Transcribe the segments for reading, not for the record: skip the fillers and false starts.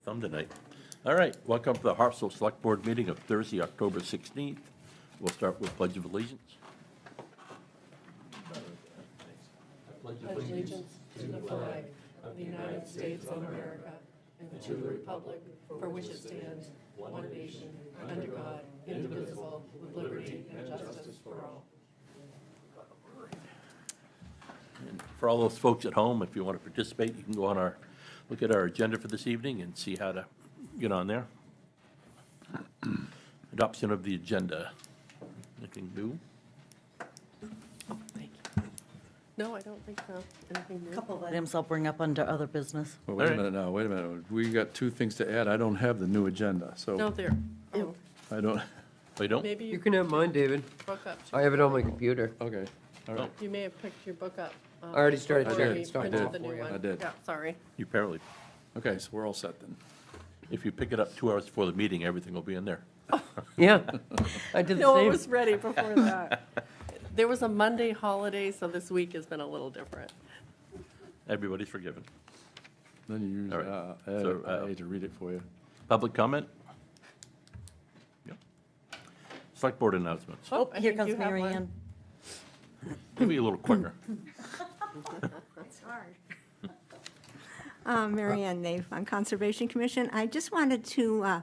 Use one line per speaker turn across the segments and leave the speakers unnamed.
thumb tonight. All right, welcome to the Harpswell Select Board meeting of Thursday, October 16th. We'll start with Pledge of Allegiance.
Pledge allegiance to the flag of the United States of America and to the republic for which it stands, one nation, under God, indivisible, with liberty and justice for all.
And for all those folks at home, if you want to participate, you can go on look at our agenda for this evening and see how to get on there. Adoption of the agenda. Anything new?
Thank you. No, I don't think so. Anything new?
A couple of items I'll bring up under other business.
Well, wait a minute now, wait a minute. We got two things to add. I don't have the new agenda,
No,
so
there. Oh,
I don't,
We don't?
maybe
You
you
can have mine, David.
book up.
I have it on my computer.
okay, all right.
You may have picked your book up.
I already started
before
checking.
we
It's not
printed
there
the new
for you.
one.
I did.
Yeah, sorry.
You apparently,
Okay, so we're all set then.
if you pick it up 2 hours before the meeting, everything will be in there.
Yeah, I did the
No, it
same.
was ready before that. There was a Monday holiday, so this week has been a little different.
Everybody's forgiven.
Then you use,
All right.
I
So,
hate to read it for you.
Public comment? Yep. Select Board announcements.
Oh, I
Here
think
comes
you have
Mary
one.
Ann.
Maybe a little quicker.
It's hard. Mary Ann Nave on Conservation Commission. I just wanted to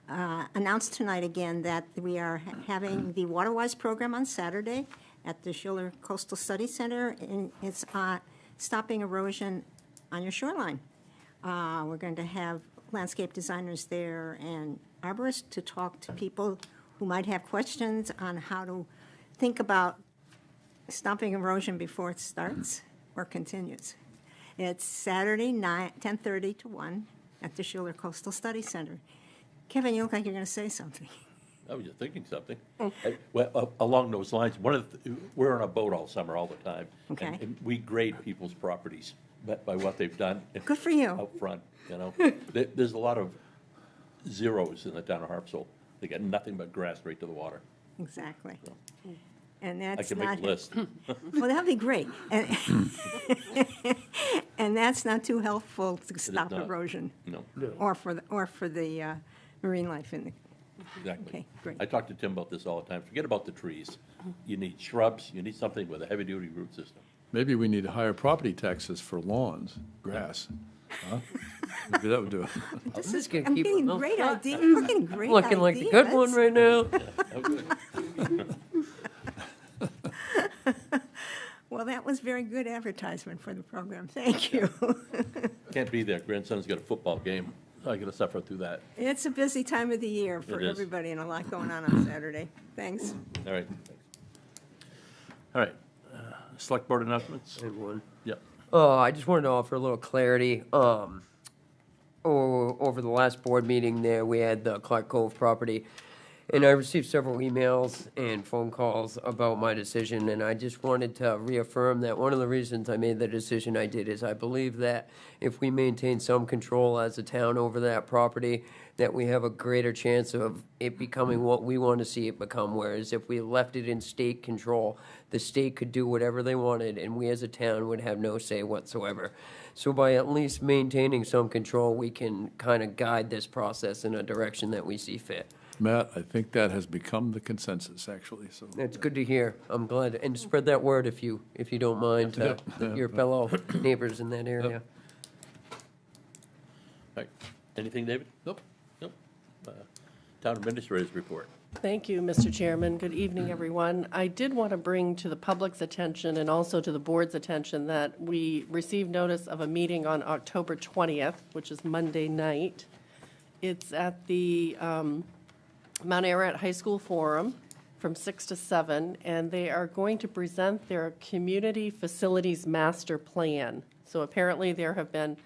announce tonight again that we are having the Waterwise program on Saturday at the Schiller Coastal Study Center, and it's stopping erosion on your shoreline. We're going to have landscape designers there and arborists to talk to people who might have questions on how to think about stopping erosion before it starts or continues. It's Saturday night, 10:30 to 1 at the Schiller Coastal Study Center. Kevin, you look like you're going to say something.
I was just thinking something. Well, along those lines, we're on a boat all summer, all the time.
Okay.
And we grade people's properties by what they've done.
Good for you.
Out front, you know. There's a lot of zeros in the town of Harpswell. They got nothing but grass right to the water.
Exactly. And
I
that's
can
not.
make a list.
Well, that'd be great. And that's not too helpful to stop
not.
erosion
No,
or for the marine life in the,
exactly.
Okay, great.
I talk to Tim about this all the time. Forget about the trees. You need shrubs, you need something with a heavy-duty root system.
Maybe we need higher property taxes for lawns, grass. Huh? Maybe that would do it.
this
just
is,
gonna
I'm
keep
getting
my mouth
great
shut.
ideas. We're getting great ideas.
Looking like the good one right now.
Well, that was very good advertisement for the program. Thank you.
Can't be there. Grandson's got a football game. I gotta suffer through that.
It's a busy time of the year for
It is.
everybody and a lot going on Saturday. Thanks.
All right. All right. Select Board announcements?
Good one.
Yep.
I just wanted to offer a little clarity. Over the last board meeting there, we had the Clark Cove property, and I received several emails and phone calls about my decision, and I just wanted to reaffirm that one of the reasons I made the decision I did is I believe that if we maintain some control as a town over that property, that we have a greater chance of it becoming what we want to see it become, whereas if we left it in state control, the state could do whatever they wanted, and we as a town would have no say whatsoever. So by at least maintaining some control, we can kind of guide this process in a direction that we see fit.
Matt, I think that has become the consensus, actually, so.
It's good to hear. I'm glad, and spread that word if you don't mind to your fellow neighbors in that area.
All right. Anything, David?
Nope.
Nope. Town Administrator's report.
Thank you, Mr. Chairman. Good evening, everyone. I did want to bring to the public's attention and also to the board's attention that we received notice of a meeting on October 20th, which is Monday night. It's at the Mount Ararat High School Forum from 6 to 7, and they are going to present their Community Facilities Master Plan. So apparently there have been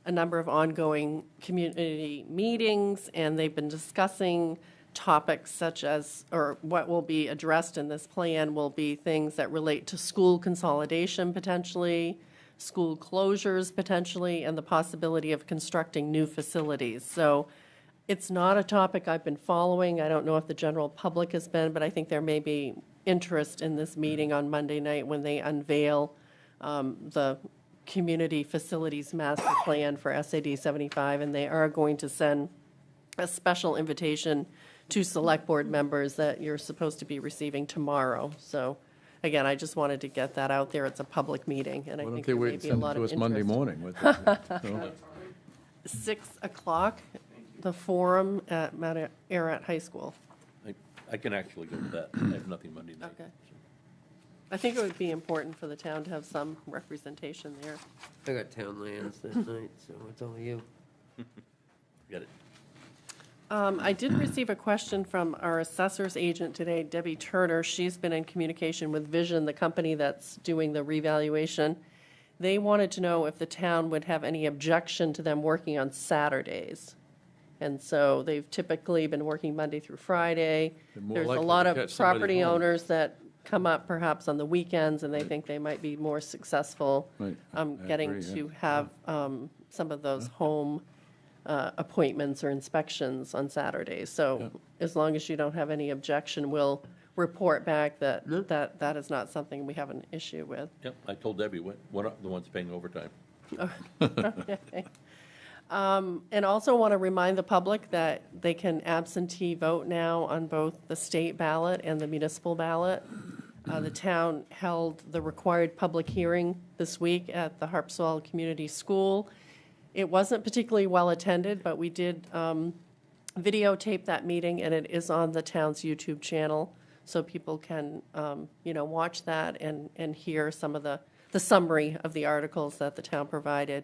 a number of ongoing community meetings, and they've been discussing topics such as, or what will be addressed in this plan will be things that relate to school consolidation potentially, school closures potentially, and the possibility of constructing new facilities. So it's not a topic I've been following. I don't know if the general public has been, but I think there may be interest in this meeting on Monday night when they unveil the Community Facilities Master Plan for SAD 75, and they are going to send a special invitation to Select Board members that you're supposed to be receiving tomorrow. So, again, I just wanted to get that out there. It's a public meeting, and I
Why don't
think
they
there
wait
may
and
be a
send it
lot
to
of
us Monday
interest.
morning? No?
6 o'clock, the forum at Mount Ararat High School.
I can actually go to that. I have nothing Monday night.
Okay. I think it would be important for the town to have some representation there.
I got town lands that night, so it's all you.
Get it.
I did receive a question from our assessor's agent today, Debbie Turner. She's been in communication with Vision, the company that's doing the revaluation. They wanted to know if the town would have any objection to them working on Saturdays. And so they've typically been working Monday through Friday.
They're more
There's a
likely
lot
to
of
catch somebody
property
home.
owners that come up perhaps on the weekends, and they think they might be more successful
Right. I
getting
agree, yeah.
to have some of those home appointments or inspections on Saturdays. So as long as you don't have any objection, we'll report back that that is not something we have an issue with.
Yep, I told Debbie, one of the ones paying overtime.
And also want to remind the public that they can absentee vote now on both the state ballot and the municipal ballot. The town held the required public hearing this week at the Harpswell Community School. It wasn't particularly well-attended, but we did videotape that meeting, and it is on the town's YouTube channel, so people can, watch that and hear some of the summary of the articles that the town provided.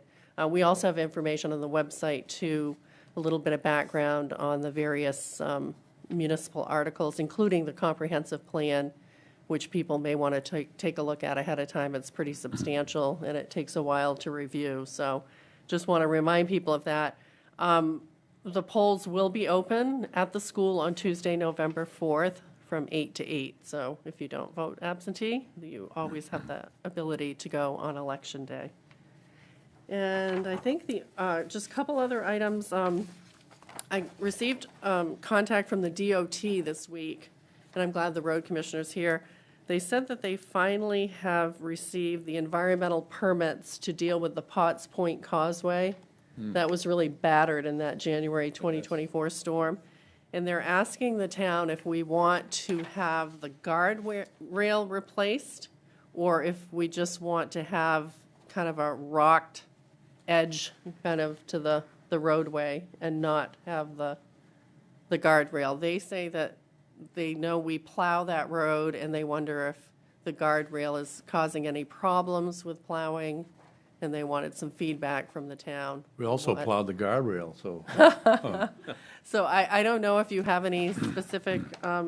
We also have information on the website, too, a little bit of background on the various municipal articles, including the comprehensive plan, which people may want to take a look at ahead of time. It's pretty substantial, and it takes a while to review. So just want to remind people of that. The polls will be open at the school on Tuesday, November 4th from 8 to 8. So if you don't vote absentee, you always have the ability to go on Election Day. And I think just a couple other items. I received contact from the DOT this week, and I'm glad the road commissioner's here. They said that they finally have received the environmental permits to deal with the Potts Point Causeway. That was really battered in that January 2024 storm. And they're asking the town if we want to have the guardrail replaced, or if we just want to have kind of a rocked edge kind of to the roadway and not have the guardrail. They say that they know we plow that road, and they wonder if the guardrail is causing any problems with plowing, and they wanted some feedback from the town.
We also
What-
plowed the guardrail, so.
So I don't know if you have any specific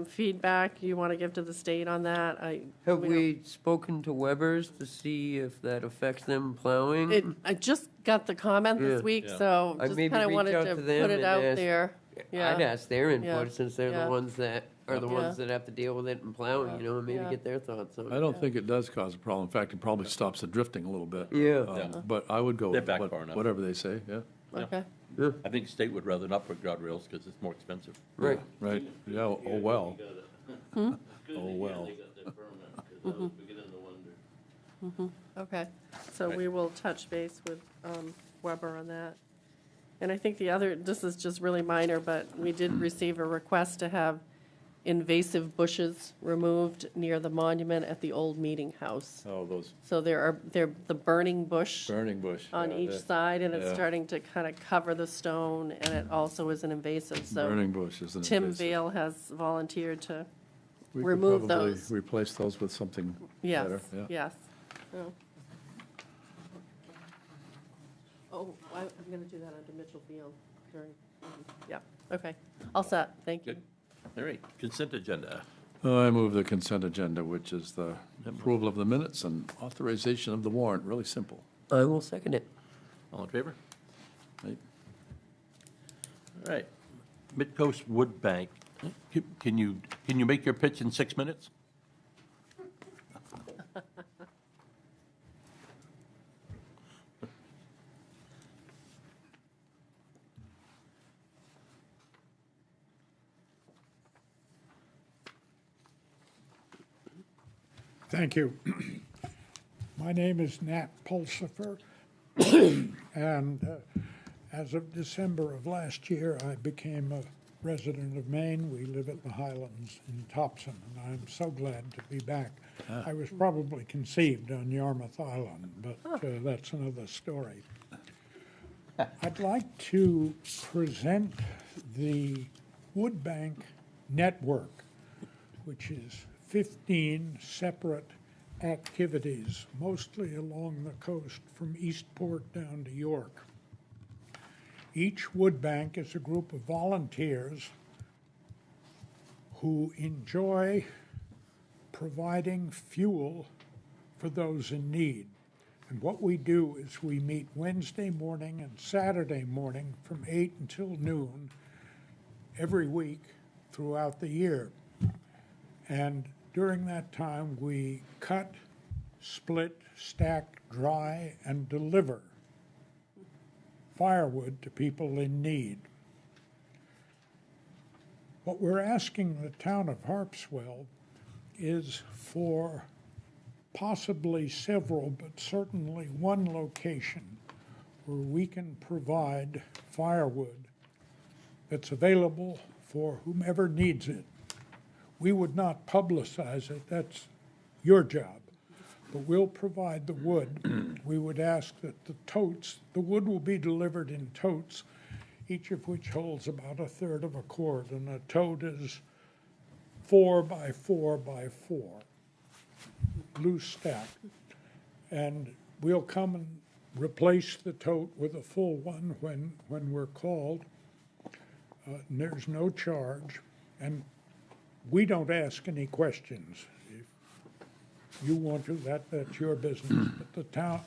feedback you want to give to the state on that.
Have
we
we spoken to Weber's to see if that affects them plowing?
I just got the comment this
Yeah.
week,
Yeah.
so
I'd
just
maybe
kind of
reach
wanted
out
to
to them
put it
and
out
ask-
there.
I'd
Yeah,
ask their input,
Yeah.
since they're
Yeah.
the ones that are the
Yeah.
ones that have to deal with it and plowing, maybe
Yeah.
get their thoughts on
I
it.
don't think it does cause a problem. In fact, it probably stops the drifting a little bit.
Yeah.
Yeah.
But I would go
They're
with
back far enough.
whatever they say, yeah.
okay.
I think state would rather not put guardrails because it's more expensive.
Right.
Right, yeah, oh, well. Oh, well.
Okay, so
Right.
we will touch base with Weber on that. And I think the other, this is just really minor, but we did receive a request to have invasive bushes removed near the monument at the old meeting house.
Oh, those
So they're the burning bush
burning bush.
on
yeah,
each
that
side, and it's
yeah.
starting to kind of cover the stone, and it also is an invasive. So
Burning bush is an
Tim
invasive.
Vale has volunteered to,
We could
remove
probably
those.
replace those with something
yes,
better, yeah.
yes. Oh. Oh, I'm going to do that under Mitchell Field during, yeah, okay. All set, thank you.
Good. All right, consent agenda.
I move the consent agenda, which is the approval of the minutes and authorization of the warrant, really simple.
I will second it.
All in favor?
Right.
All right. Midcoast Wood Bank. Can you make your pitch in 6 minutes?
Thank you. My name is Nat Pulsifer, and as of December of last year, I became a resident of Maine. We live at the Highlands in Topsom, and I'm so glad to be back. I was probably conceived on Yarmouth Island, but that's another story. I'd like to present the Wood Bank Network, which is 15 separate activities, mostly along the coast from Eastport down to York. Each wood bank is a group of volunteers who enjoy providing fuel for those in need. And what we do is we meet Wednesday morning and Saturday morning from 8 until noon every week throughout the year. And during that time, we cut, split, stack, dry, and deliver firewood to people in need. What we're asking the town of Harpswell is for possibly several, but certainly one location where we can provide firewood that's available for whomever needs it. We would not publicize it, that's your job, but we'll provide the wood. We would ask that the wood will be delivered in totes, each of which holds about 1/3 of a cord, and a tote is 4 by 4 by 4, loose stack. And we'll come and replace the tote with a full one when we're called. And there's no charge, and we don't ask any questions. If you want to, that's your business. But the town,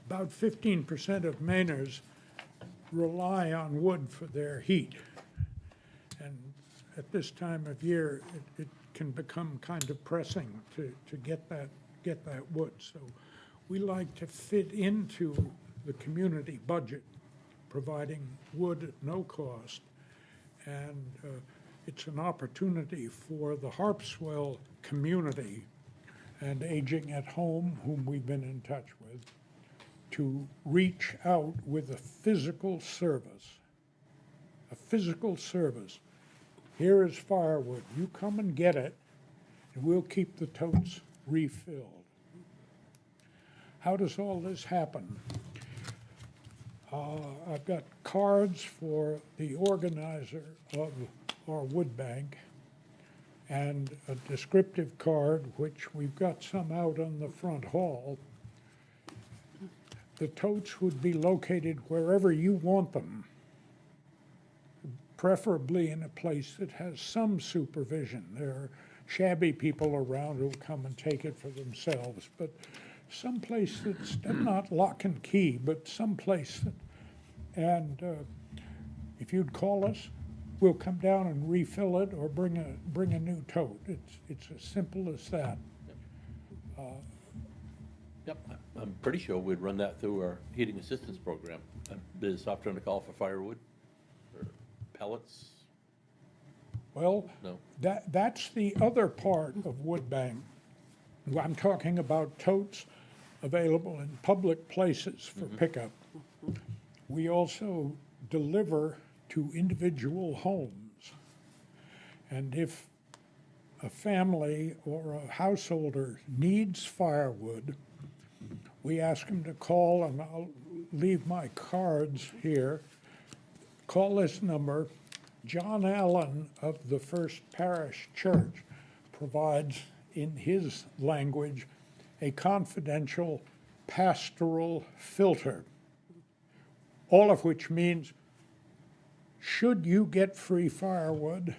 about 15% of Mainers rely on wood for their heat. And at this time of year, it can become kind of pressing to get that wood. So we like to fit into the community budget, providing wood at no cost. And it's an opportunity for the Harpswell community and Aging at Home, whom we've been in touch with, to reach out with a physical service. A physical service. Here is firewood. You come and get it, and we'll keep the totes refilled. How does all this happen? I've got cards for the organizer of our wood bank and a descriptive card, which we've got some out on the front hall. The totes would be located wherever you want them, preferably in a place that has some supervision. There are shabby people around who'll come and take it for themselves, but someplace that's not lock and key, but someplace that, and if you'd call us, we'll come down and refill it or bring a new tote. It's as simple as that.
Yep, I'm pretty sure we'd run that through our heating assistance program. Is often a call for firewood or pellets?
Well,
No.
that's the other part of Wood Bank. I'm talking about totes available in public places for pickup. We also deliver to individual homes. And if a family or a householder needs firewood, we ask them to call, and I'll leave my cards here. Call this number. John Allen of the First Parish Church provides, in his language, a confidential pastoral filter, all of which means, should you get free firewood?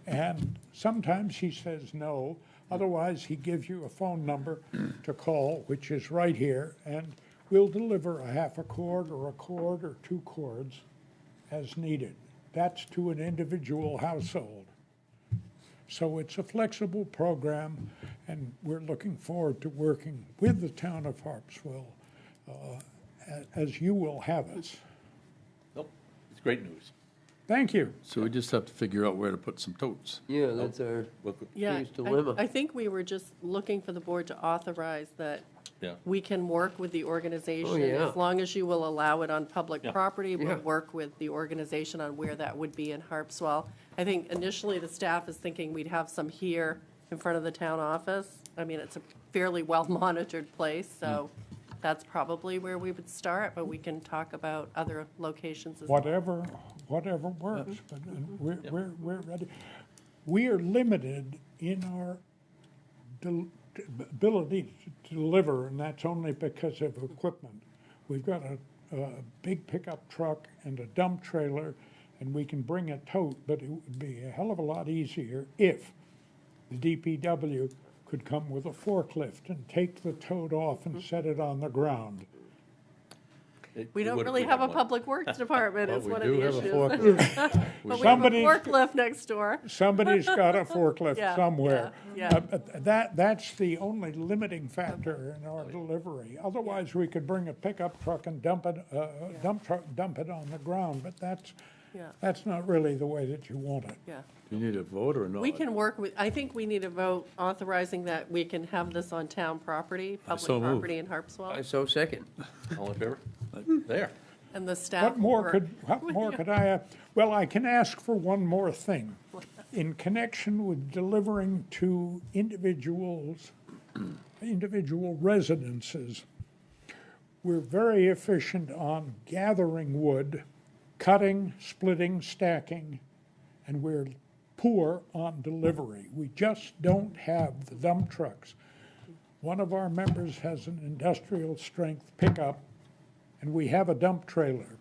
And sometimes he says no. Otherwise, he gives you a phone number to call, which is right here, and we'll deliver a half a cord or 2 cords as needed. That's to an individual household. So it's a flexible program, and we're looking forward to working with the town of Harpswell as you will have us.
Nope, it's great news.
Thank you.
So we just have to figure out where to put some totes.
Yeah, that's our
Yeah,
biggest dilemma.
I think we were just looking for the board to authorize that
Yeah.
we can work with the organization.
Oh, yeah.
As long as you will allow it on public
Yeah.
property,
Yeah.
we'll work with the organization on where that would be in Harpswell. I think initially the staff is thinking we'd have some here in front of the town office. I mean, it's a fairly well-monitored place, so that's probably where we would start, but we can talk about other locations as well.
Whatever works, but we're ready. We are limited in our ability to deliver, and that's only because of equipment. We've got a big pickup truck and a dump trailer, and we can bring a tote, but it would be a hell of a lot easier if the DPW could come with a forklift and take the tote off and set it on the ground.
We don't really have a public works department, is
we
one of
do
the
have a
issues.
forklift.
But we have a
Somebody's-
forklift next door.
Somebody's got a forklift
Yeah,
somewhere.
yeah.
That's the only limiting factor in our delivery. Otherwise, we could bring a pickup truck and dump it on the ground, but
Yeah.
that's not really the way that you want it.
Yeah.
Do you need a vote or not?
We can work with, I think we need a vote authorizing that we can have this on town property,
so
public
moved.
property in Harpswell.
I so second.
All in favor? There.
And the staff.
What more
will
could,
work.
what more could I, well, I can ask for one more thing. In connection with delivering to individual residences, we're very efficient on gathering wood, cutting, splitting, stacking, and we're poor on delivery. We just don't have the dump trucks. One of our members has an industrial strength pickup, and we have a dump trailer.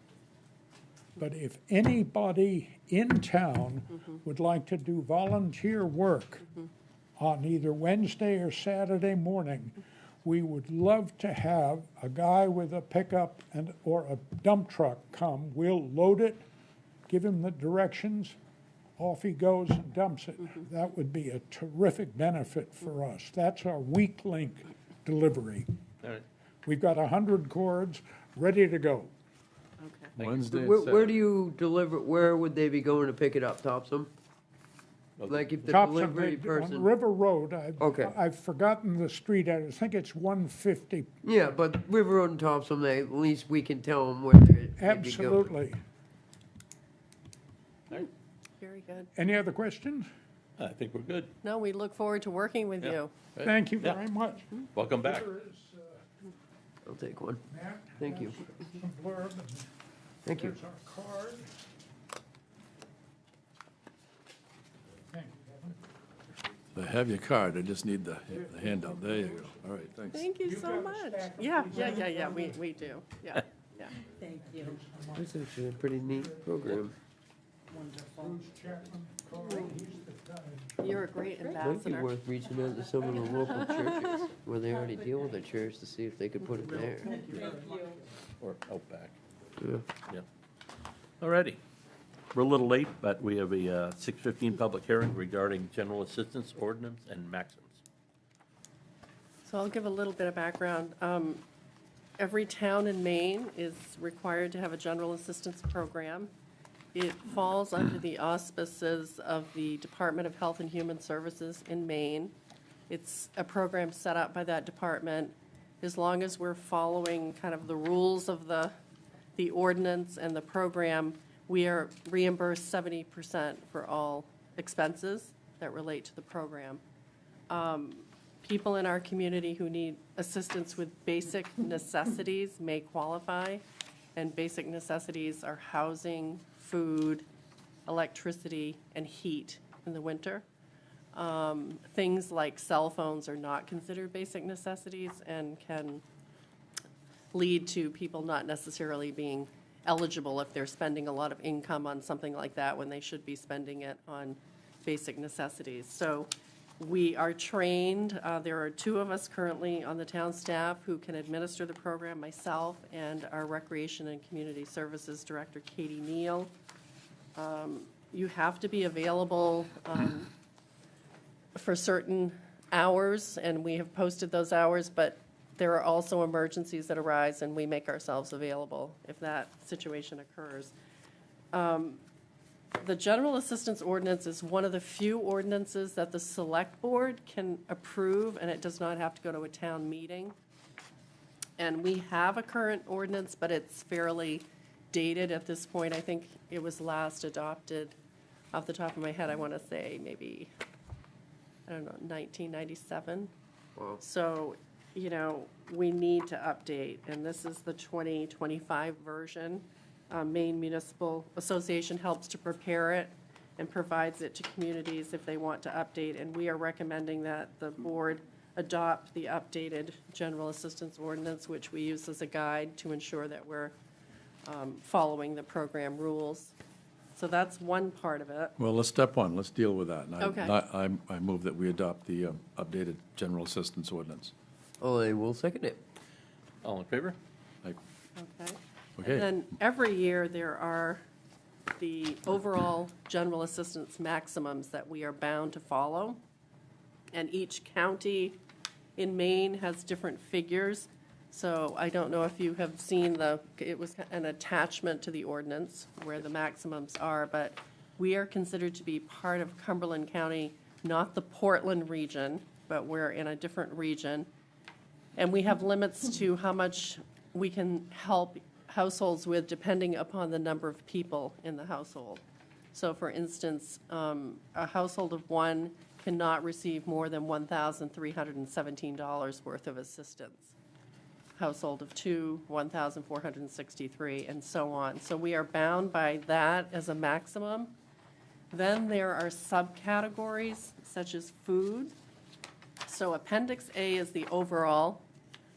But if anybody in town would like to do volunteer work on either Wednesday or Saturday morning, we would love to have a guy with a pickup or a dump truck come. We'll load it, give him the directions, off he goes and dumps it. That would be a terrific benefit for us. That's our weak link delivery.
All right.
We've got 100 cords ready to go.
Okay.
Wednesday and
Where do
Saturday.
you deliver, where would they be going to pick it up, Topsom? Like if the
Thompson,
delivery
on
person,
River Road,
Okay.
I've forgotten the street, I think it's 150.
yeah, but River Road and Topsom, at least we can tell them where they'd be going.
Absolutely.
Very good.
Any other questions?
I think we're good.
No, we look forward to working with
Yeah.
you.
Right.
Thank you
Yeah.
very much.
Welcome back.
Here is,
I'll take one.
Matt,
Thank you.
some blurb, and
Thank you.
here's our card. Thank you, Kevin.
I have your card, I just need the handout. There you go. All right, thanks.
Thank you so
got a
much.
stack of
Yeah, we do. Yeah, yeah.
Thank you.
That's actually a pretty neat program.
Bruce Chapman, Corey, he's the guy.
You're a great
Might be
ambassador.
worth reaching out to some of the local churches where they already deal with the church to see if they could put it there.
Or out back.
Yeah.
Yeah. All righty. We're a little late, but we have a 6:15 public hearing regarding general assistance ordinance and maxims.
So I'll give a little bit of background. Every town in Maine is required to have a general assistance program. It falls under the auspices of the Department of Health and Human Services in Maine. It's a program set up by that department. As long as we're following kind of the rules of the ordinance and the program, we are reimbursed 70% for all expenses that relate to the program. People in our community who need assistance with basic necessities may qualify, and basic necessities are housing, food, electricity, and heat in the winter. Things like cell phones are not considered basic necessities and can lead to people not necessarily being eligible if they're spending a lot of income on something like that when they should be spending it on basic necessities. So we are trained. There are two of us currently on the town staff who can administer the program, myself and our Recreation and Community Services Director, Katie Neal. You have to be available for certain hours, and we have posted those hours, but there are also emergencies that arise, and we make ourselves available if that situation occurs. The general assistance ordinance is one of the few ordinances that the select board can approve, and it does not have to go to a town meeting. And we have a current ordinance, but it's fairly dated at this point. I think it was last adopted, off the top of my head, I want to say maybe, I don't know, 1997.
Wow.
So, you know, we need to update, and this is the 2025 version. Maine Municipal Association helps to prepare it and provides it to communities if they want to update, and we are recommending that the board adopt the updated general assistance ordinance, which we use as a guide to ensure that we're following the program rules. So that's one part of it.
Well, let's step one, let's deal with that. And
Okay.
I move that we adopt the updated general assistance ordinance.
I will second it.
All in favor?
Like,
Okay.
Okay.
And then every year, there are the overall general assistance maximums that we are bound to follow. And each county in Maine has different figures. So I don't know if you have seen it was an attachment to the ordinance where the maximums are, but we are considered to be part of Cumberland County, not the Portland region, but we're in a different region. And we have limits to how much we can help households with depending upon the number of people in the household. So for instance, a household of one cannot receive more than $1,317 worth of assistance. Household of two, $1,463, and so on. So we are bound by that as a maximum. Then there are subcategories such as food. So Appendix A is the overall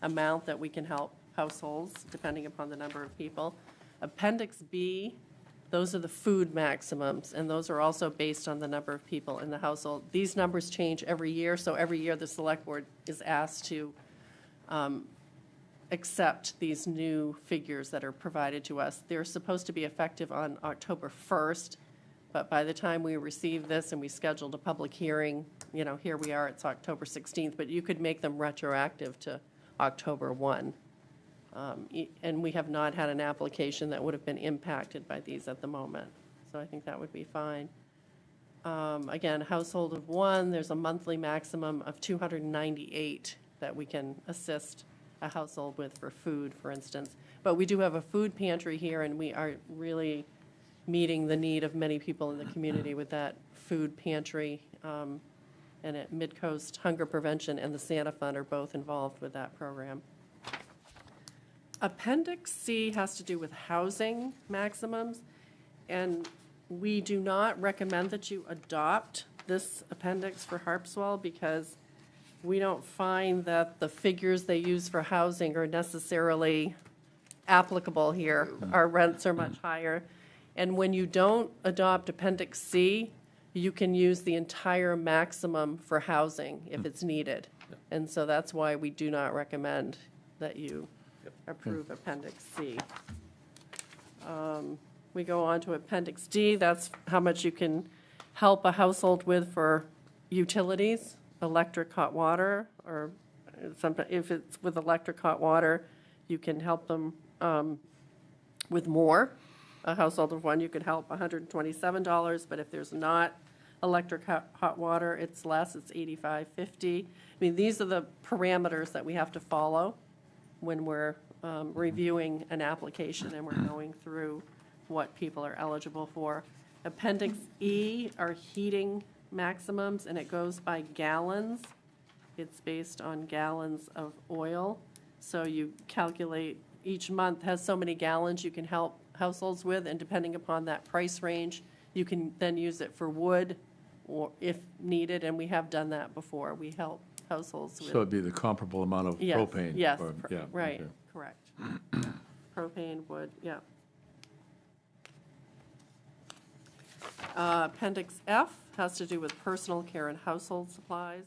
amount that we can help households, depending upon the number of people. Appendix B, those are the food maximums, and those are also based on the number of people in the household. These numbers change every year, so every year the select board is asked to accept these new figures that are provided to us. They're supposed to be effective on October 1st, but by the time we receive this and we scheduled a public hearing, you know, here we are, it's October 16th, but you could make them retroactive to October 1. And we have not had an application that would have been impacted by these at the moment. So I think that would be fine. Again, household of one, there's a monthly maximum of $298 that we can assist a household with for food, for instance. But we do have a food pantry here, and we are really meeting the need of many people in the community with that food pantry. And at Midcoast Hunger Prevention and the Santa Fund are both involved with that program. Appendix C has to do with housing maximums, and we do not recommend that you adopt this appendix for Harpswell because we don't find that the figures they use for housing are necessarily applicable here. Our rents are much higher. And when you don't adopt Appendix C, you can use the entire maximum for housing if it's needed. And so that's why we do not recommend that you approve Appendix C. We go on to Appendix D. That's how much you can help a household with for utilities, electric, hot water, or sometimes if it's with electric, hot water, you can help them with more. A household of one, you could help $127, but if there's not electric, hot water, it's less, it's $85.50. I mean, these are the parameters that we have to follow when we're reviewing an application and we're going through what people are eligible for. Appendix E are heating maximums, and it goes by gallons. It's based on gallons of oil. So you calculate each month has so many gallons you can help households with, and depending upon that price range, you can then use it for wood or if needed, and we have done that before. We help households with.
So it'd be the comparable amount of
Yes,
propane?
yes,
or- yeah,
right,
okay.
correct. Propane, wood, yeah. Appendix F has to do with personal care and household supplies.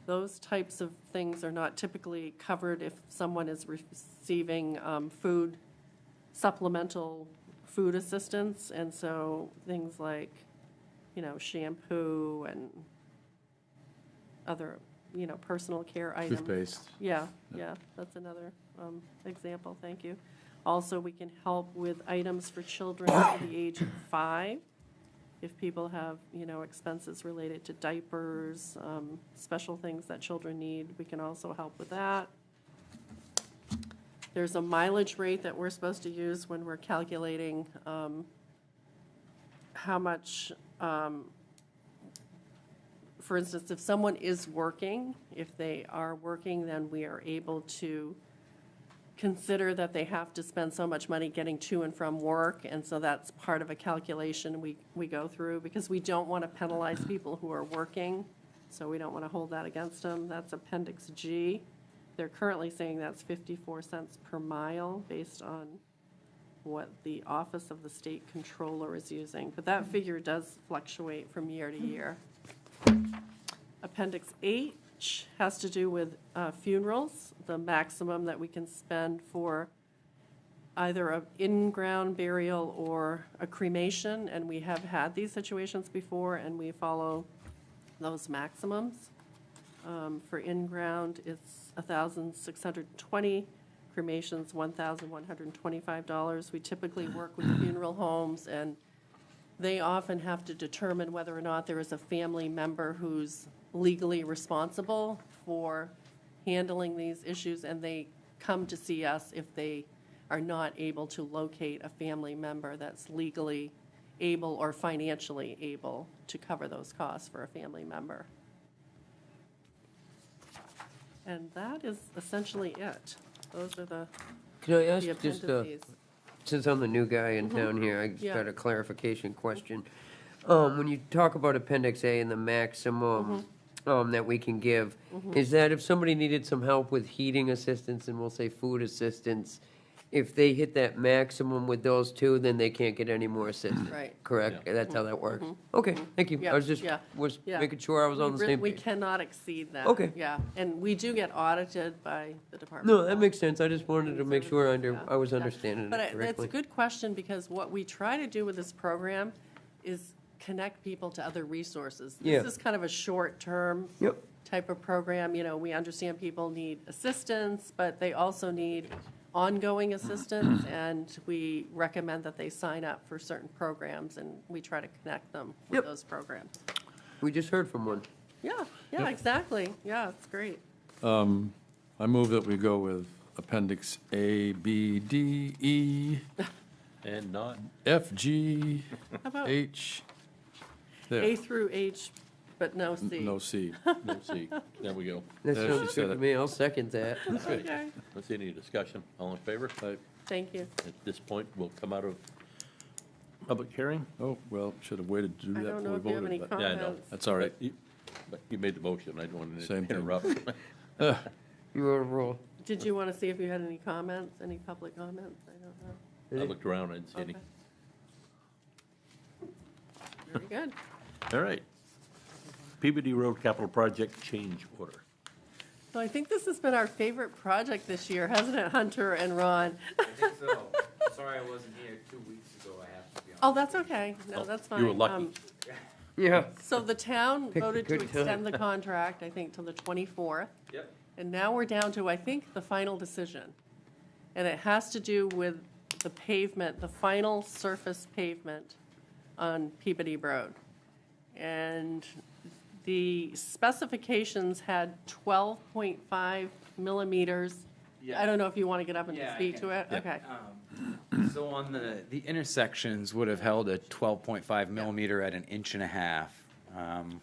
Those types of things are not typically covered if someone is receiving food, supplemental food assistance, and so things like, you know, shampoo and other, you know, personal care items.
Toothpaste.
Yeah, that's another example, thank you. Also, we can help with items for children under the age of 5. if people have, expenses related to diapers, special things that children need, we can also help with that. There's a mileage rate that we're supposed to use when we're calculating how much, for instance, if someone is working, if they are working, then we are able to consider that they have to spend so much money getting to and from work, and so that's part of a calculation we go through, because we don't want to penalize people who are working, so we don't want to hold that against them. That's Appendix G. They're currently saying that's 54 cents per mile based on what the Office of the State Controller is using, but that figure does fluctuate from year to year. Appendix H has to do with funerals, the maximum that we can spend for either an in-ground burial or a cremation, and we have had these situations before, and we follow those maximums. For in-ground, it's $1,620. Cremation's $1,125. We typically work with funeral homes, and they often have to determine whether or not there is a family member who's legally responsible for handling these issues, and they come to see us if they are not able to locate a family member that's legally able or financially able to cover those costs for a family member. And that is essentially it. Those are the
Can I ask
the
just,
appendices.
since I'm the new guy in town here, I just
Yeah.
got a clarification question. When you talk about Appendix A and the maximum that we can give, is that if somebody needed some help with heating assistance and we'll say food assistance, if they hit that maximum with those two, then they can't get any more assistance?
Right.
Correct? That's how that works? Okay, thank you.
Yeah,
I was just,
yeah, yeah.
making sure I was on the same
We
page.
cannot exceed that.
Okay.
Yeah, and we do get audited by the Department.
No,
of
that
Health.
makes sense. I just wanted to make sure
Yeah,
I was
yeah.
understanding
But
it
it's a
correctly.
good question, because what we try to do with this program is connect people to other resources.
Yeah.
This is kind of a short-term
Yep.
type of program. We understand people need assistance, but they also need ongoing assistance, and we recommend that they sign up for certain programs, and we try to connect them with
Yep.
those programs.
We just heard from one.
Yeah, exactly. Yeah, it's great.
I move that we go with Appendix A, B, D, E,
And not,
F, G,
How about
H.
A
There,
through H, but no C?
no C.
let's see, there we go.
That
There, she
sounds
said
good to
it.
me. I'll second that.
Okay,
Let's see, any discussion? All in favor?
thank you.
At this point, we'll come out of public hearing.
Oh, well, should have waited to do
I
that
don't know
before
if
we
you have
voted,
any
but
Yeah, I know.
comments.
that's all right.
But you made the motion, I don't want to
Same thing.
interrupt.
You were on a roll.
Did you want to see if you had any comments, any public comments? I don't know.
I looked around, I didn't see any.
Okay. Very good.
All right. Peabody Road Capital Project change order.
So I think this has been our favorite project this year, hasn't it, Hunter and Ron?
I think so. Sorry I wasn't here 2 weeks ago, I have to be honest.
Oh, that's okay. No, that's fine.
You were lucky.
Yeah.
So the town
Picked a
voted to
good time.
extend the contract, I think, till the 24th.
Yep.
And now we're down to, I think, the final decision. And it has to do with the pavement, the final surface pavement on Peabody Road. And the specifications had 12.5 millimeters.
Yeah.
I don't know if you want to get up and
Yeah, I
speak to
can.
it?
Yeah.
Okay.
So on the intersections would have held a 12.5 millimeter at 1.5 inches.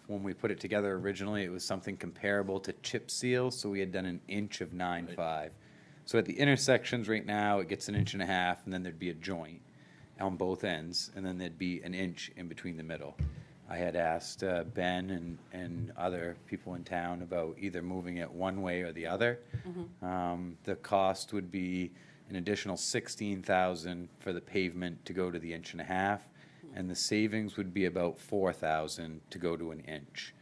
When we put it together originally, it was something comparable to chip seal, so we had done 1 inch of 9.5. So at the intersections right now, it gets 1.5 inches, and then there'd be a joint on both ends, and then there'd be 1 inch in between the middle. I had asked Ben and other people in town about either moving it one way or the other. The cost would be an additional $16,000 for the pavement to go to the 1.5 inches, and the savings would be about $4,000 to go to 1 inch.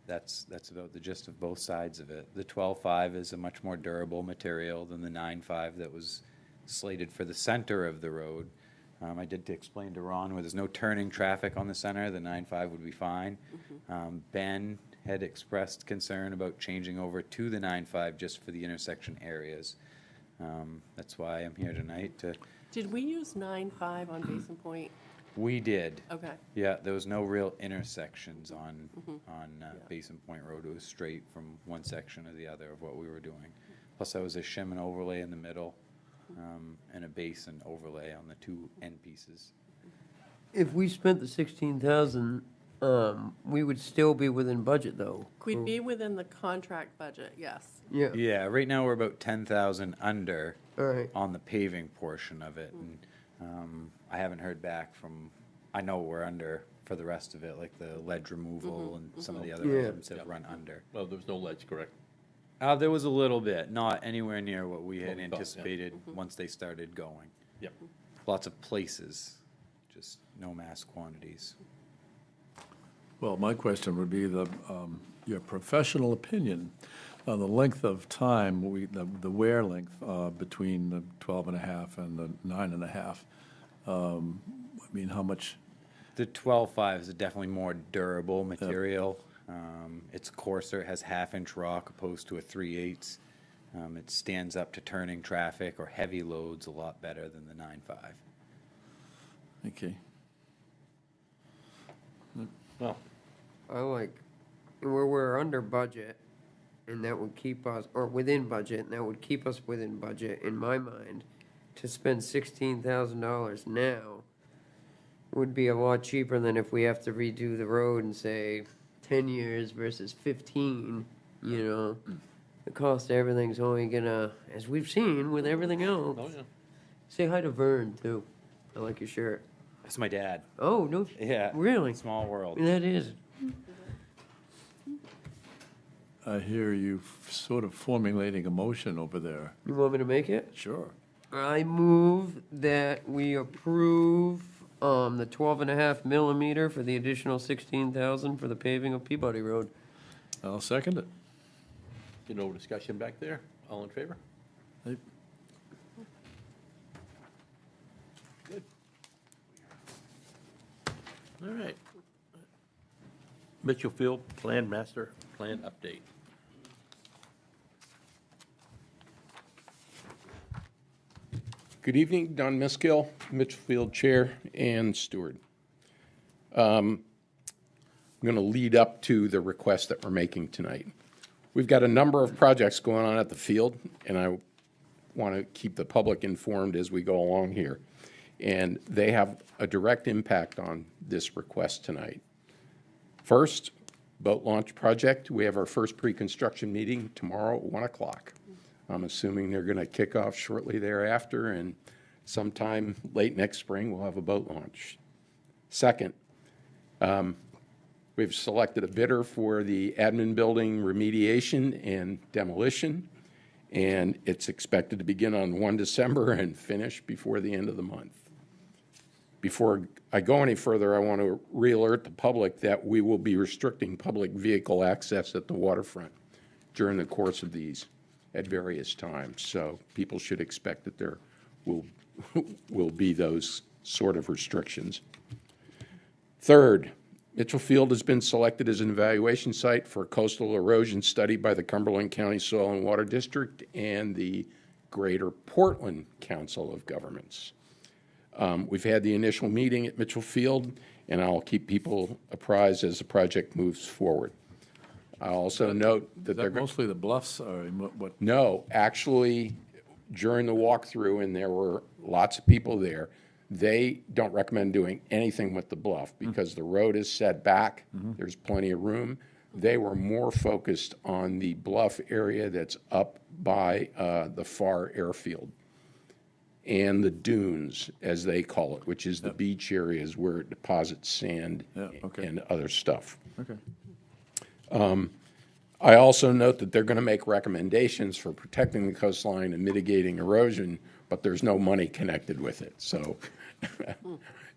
That's about the gist of both sides of it. The 12.5 is a much more durable material than the 9.5 that was slated for the center of the road. I did explain to Ron where there's no turning traffic on the center, the 9.5 would be fine. Ben had expressed concern about changing over to the 9.5 just for the intersection areas. That's why I'm here tonight to,
Did we use 9.5 on Basin Point?
we did.
Okay.
Yeah, there was no real intersections on Basin Point Road. It was straight from one section or the other of what we were doing. Plus, there was a shim and overlay in the middle, and a basin overlay on the two end pieces.
If we spent the 16,000, we would still be within budget, though.
We'd be within the contract budget, yes.
Yeah.
Yeah, right now we're about 10,000 under
All right.
on the paving portion of it, and I haven't heard back from. I know we're under for the rest of it, like the ledge removal and some of the other
Yeah.
items that run under.
Well, there was no ledge, correct?
There was a little bit, not anywhere near what we had
What we thought, yeah.
anticipated once they started going.
Yep.
Lots of places, just no mass quantities.
Well, my question would be your professional opinion on the length of time, the wear length between the 12.5 and the 9.5. I mean, how much?
The 12.5 is a definitely more durable material. It's coarser, it has half-inch rock opposed to a 3/8. It stands up to turning traffic or heavy loads a lot better than the 9.5.
Okay.
Well,
I like, where we're under budget, and that would keep us, or within budget, and that would keep us within budget, in my mind, to spend $16,000 now would be a lot cheaper than if we have to redo the road in, say, 10 years versus 15, you know? The cost of everything's only gonna, as we've seen with everything else.
oh, yeah.
Say hi to Vern, too. I like your shirt.
That's my dad.
Oh, no,
Yeah.
really?
Small world.
That is.
I hear you sort of formulating a motion over there.
You want me to make it?
Sure.
I move that we approve the 12.5 millimeter for the additional 16,000 for the paving of Peabody Road.
I'll second it.
No discussion back there? All in favor?
Hey,
Good. All right. Mitchell Field Plan Master Plan Update.
Good evening, Don Miskill, Mitchellfield Chair and Steward. I'm going to lead up to the request that we're making tonight. We've got a number of projects going on at the field, and I want to keep the public informed as we go along here. And they have a direct impact on this request tonight. First, boat launch project. We have our first pre-construction meeting tomorrow at 1 o'clock. I'm assuming they're going to kick off shortly thereafter, and sometime late next spring, we'll have a boat launch. Second, we've selected a bidder for the admin building remediation and demolition, and it's expected to begin on 1 December and finish before the end of the month. Before I go any further, I want to re-alert the public that we will be restricting public vehicle access at the waterfront during the course of these at various times. So people should expect that there will be those sort of restrictions. Third, Mitchell Field has been selected as an evaluation site for a coastal erosion study by the Cumberland County Soil and Water District and the Greater Portland Council of Governments. We've had the initial meeting at Mitchell Field, and I'll keep people apprised as the project moves forward. I also note that
Is
they're
that mostly the bluffs, or what?
No, actually, during the walkthrough, and there were lots of people there, they don't recommend doing anything with the bluff because the road is set back. There's plenty of room. They were more focused on the bluff area that's up by the far airfield and the dunes, as they call it, which is the beach areas where it deposits sand and other stuff.
Okay.
I also note that they're going to make recommendations for protecting the coastline and mitigating erosion, but there's no money connected with it. So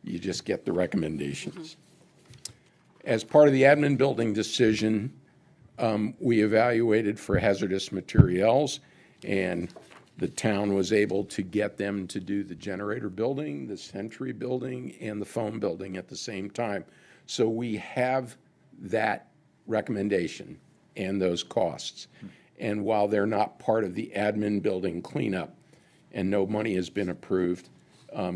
you just get the recommendations. As part of the admin building decision, we evaluated for hazardous materials, and the town was able to get them to do the generator building, the Sentry building, and the phone building at the same time. So we have that recommendation and those costs. And while they're not part of the admin building cleanup, and no money has been approved.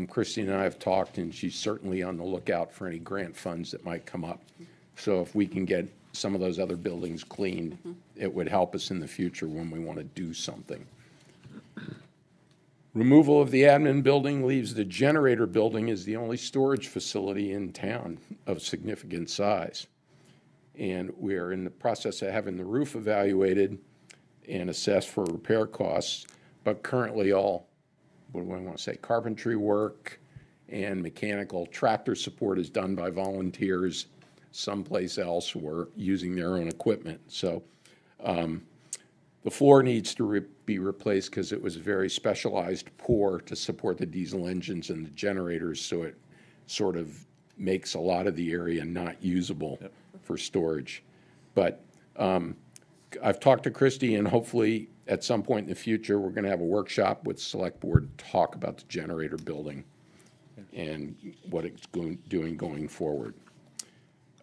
Christy and I have talked, and she's certainly on the lookout for any grant funds that might come up. So if we can get some of those other buildings cleaned, it would help us in the future when we want to do something. Removal of the admin building leaves the generator building as the only storage facility in town of significant size. And we are in the process of having the roof evaluated and assessed for repair costs, but currently all, what do I want to say, carpentry work and mechanical tractor support is done by volunteers someplace else or using their own equipment. So the floor needs to be replaced because it was a very specialized pour to support the diesel engines and the generators, so it sort of makes a lot of the area not usable for storage. But I've talked to Christy, and hopefully at some point in the future, we're going to have a workshop with Select Board to talk about the generator building and what it's doing going forward.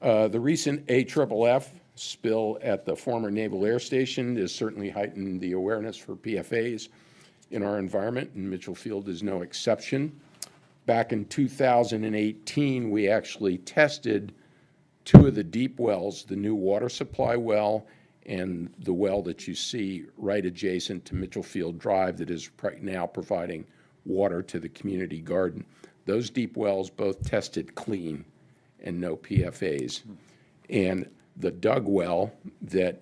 The recent AFFF spill at the former Naval Air Station has certainly heightened the awareness for PFAS in our environment, and Mitchell Field is no exception. Back in 2018, we actually tested two of the deep wells, the new water supply well and the well that you see right adjacent to Mitchell Field Drive that is right now providing water to the community garden. Those deep wells both tested clean and no PFAS. And the dug well that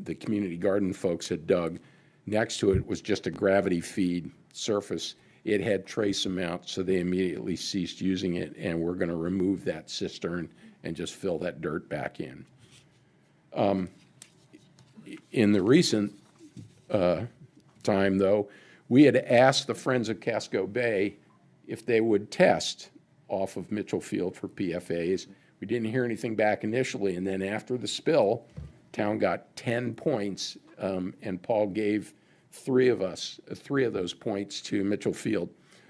the community garden folks had dug, next to it was just a gravity feed surface. It had trace amounts, so they immediately ceased using it, and we're going to remove that cistern and just fill that dirt back in. In the recent time, though, we had asked the Friends of Casco Bay if they would test off of Mitchell Field for PFAS. We didn't hear anything back initially, and then after the spill, town got 10 points, and Paul gave three of those points to Mitchell Field.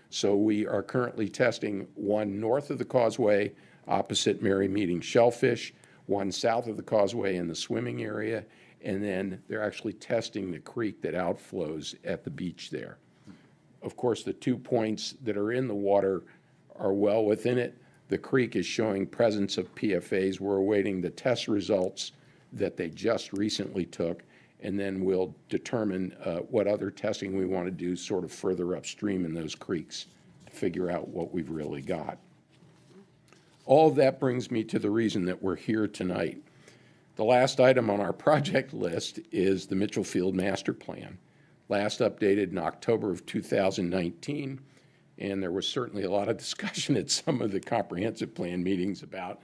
So we are currently testing one north of the causeway opposite Mary Meeting Shellfish, one south of the causeway in the swimming area, and then they're actually testing the creek that outflows at the beach there. Of course, the 2 points that are in the water are well within it. The creek is showing presence of PFAS. We're awaiting the test results that they just recently took, and then we'll determine what other testing we want to do sort of further upstream in those creeks to figure out what we've really got. All of that brings me to the reason that we're here tonight. The last item on our project list is the Mitchell Field Master Plan, last updated in October of 2019, and there was certainly a lot of discussion at some of the comprehensive plan meetings about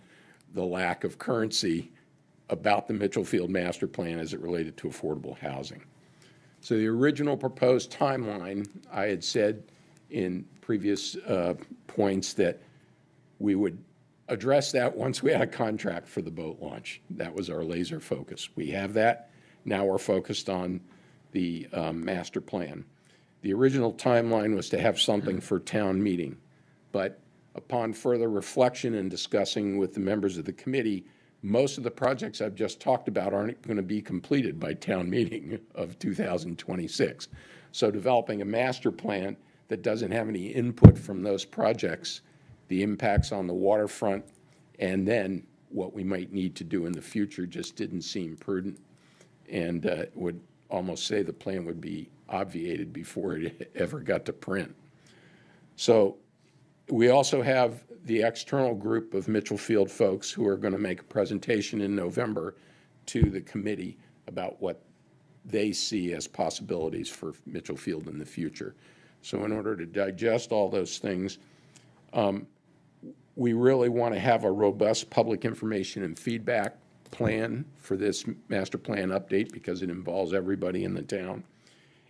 the lack of currency about the Mitchell Field Master Plan as it related to affordable housing. So the original proposed timeline, I had said in previous points that we would address that once we had a contract for the boat launch. That was our laser focus. We have that. Now we're focused on the master plan. The original timeline was to have something for town meeting, but upon further reflection and discussing with the members of the committee, most of the projects I've just talked about aren't going to be completed by town meeting of 2026. So developing a master plan that doesn't have any input from those projects, the impacts on the waterfront, and then what we might need to do in the future just didn't seem prudent, and would almost say the plan would be obviated before it ever got to print. So we also have the external group of Mitchell Field folks who are going to make a presentation in November to the committee about what they see as possibilities for Mitchell Field in the future. So in order to digest all those things, we really want to have a robust public information and feedback plan for this master plan update because it involves everybody in the town.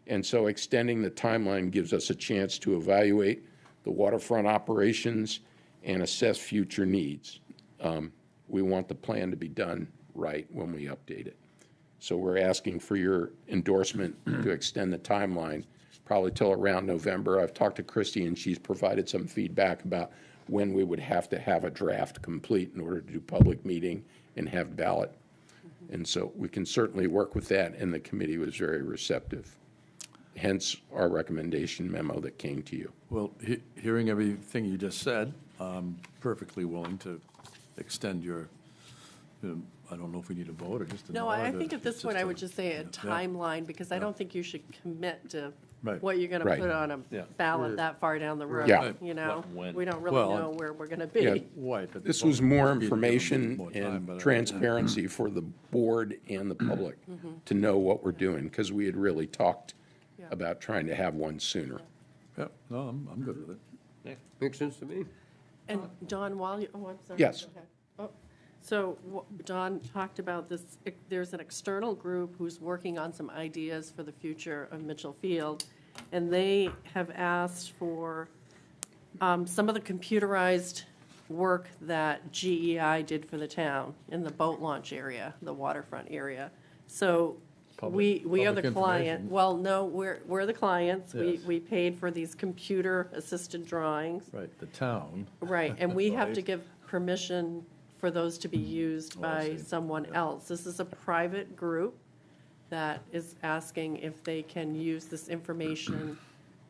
And so extending the timeline gives us a chance to evaluate the waterfront operations and assess future needs. We want the plan to be done right when we update it. So we're asking for your endorsement to extend the timeline probably till around November. I've talked to Christy and she's provided some feedback about when we would have to have a draft complete in order to do public meeting and have ballot. And so we can certainly work with that, and the committee was very receptive. hence our recommendation memo that came to you.
Well, hearing everything you just said, I'm perfectly willing to extend your, I don't know if we need a vote or just a
No,
nod.
I
or
think at this
just
point, I
a-
would just say a
yeah.
timeline, because I don't think you should commit to
Right.
what you're gonna
Right.
put on a
Yeah.
ballot that far down the road,
Yeah.
you know?
What and when.
We don't really
Well,
know where we're gonna
Yeah.
be.
Right, but
This
well,
was more
must be to give them
information
more time,
and
but,
transparency for the board and the public to know what we're doing, because we had really talked
Yeah.
about trying to have one sooner.
Yeah, no, I'm good with it.
Makes sense to me.
And Don, while you, oh, I'm sorry.
Yes.
Go ahead. Oh, so Don talked about this, there's an external group who's working on some ideas for the future of Mitchell Field, and they have asked for some of the computerized work that GEI did for the town in the boat launch area, the waterfront area. So we are
public
the client.
information.
Well, no, we're the clients.
Yes.
We paid for these computer-assisted drawings.
Right, the town,
Right, and we have to
Right.
give permission for those to be used
Oh, I
by
see.
someone else. This is a private group that is asking if they can use this information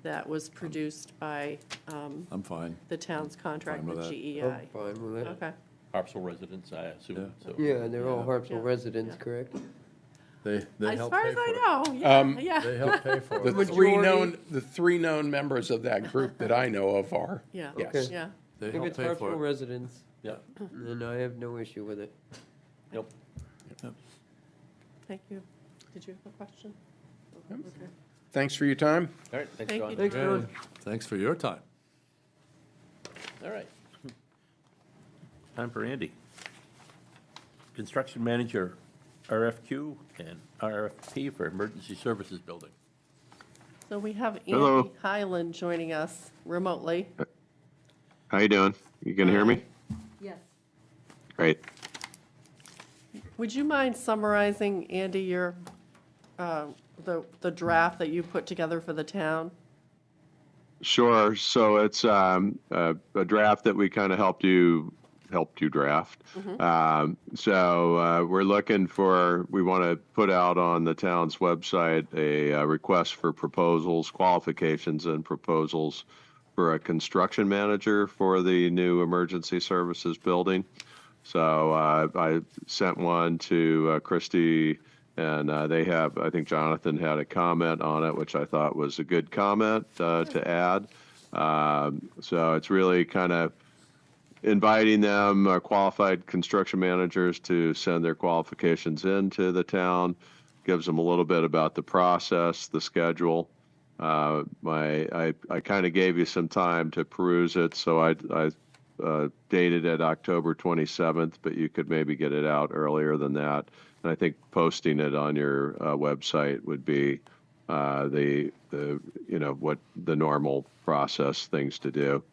that was produced by
I'm fine.
the town's contract
Fine with
with
that.
GEI.
Fine with it.
Okay,
Harpswell residents, I assume, so.
Yeah, they're all
Yeah.
Harpswell
Yeah.
residents,
Yeah.
correct?
They
as
help
far
pay
as
for it.
I know, yeah,
They
yeah,
They help pay for
The
it.
three known members of that group that I know of are,
yeah,
yes.
yeah.
They
If
help
it's
pay for
Harpswell
it.
residents,
Yeah,
then I have no issue with it.
yep.
Thank you. Did you have a question? Okay.
Thanks for your time.
All right, thanks,
Thank
John.
you.
Thanks, John.
Thanks for your time.
All right. Time for Andy. Construction manager, RFQ and RFP for emergency services building.
So we have
Hello.
Andy Highland joining us remotely.
How you doing? You can hear me?
Yes.
Great.
Would you mind summarizing, Andy, your, the draft that you put together for the town?
Sure. So it's a draft that we kind of helped you draft. We're looking for, we want to put out on the town's website a request for proposals, qualifications and proposals for a construction manager for the new emergency services building. So I sent one to Christie, and they have, I think Jonathan had a comment on it, which I thought was a good comment to add. So it's really kind of inviting them, qualified construction managers, to send their qualifications into the town, gives them a little bit about the process, the schedule. I kind of gave you some time to peruse it, so I dated it October 27th, but you could maybe get it out earlier than that. And I think posting it on your website would be the what the normal process things to do.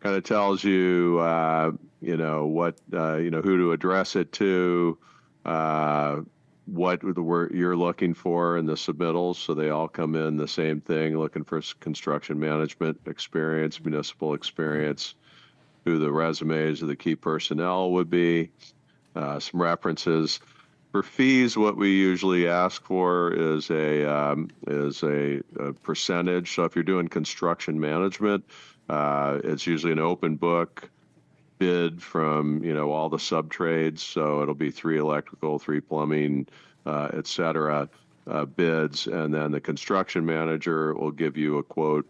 Kind of tells you what who to address it to, what you're looking for in the submittals, so they all come in the same thing, looking for construction management experience, municipal experience, who the resumes of the key personnel would be, some references. For fees, what we usually ask for is a percentage. So if you're doing construction management, it's usually an open book bid from all the sub trades. So it'll be 3 electrical, 3 plumbing, et cetera, bids, and then the construction manager will give you a quote,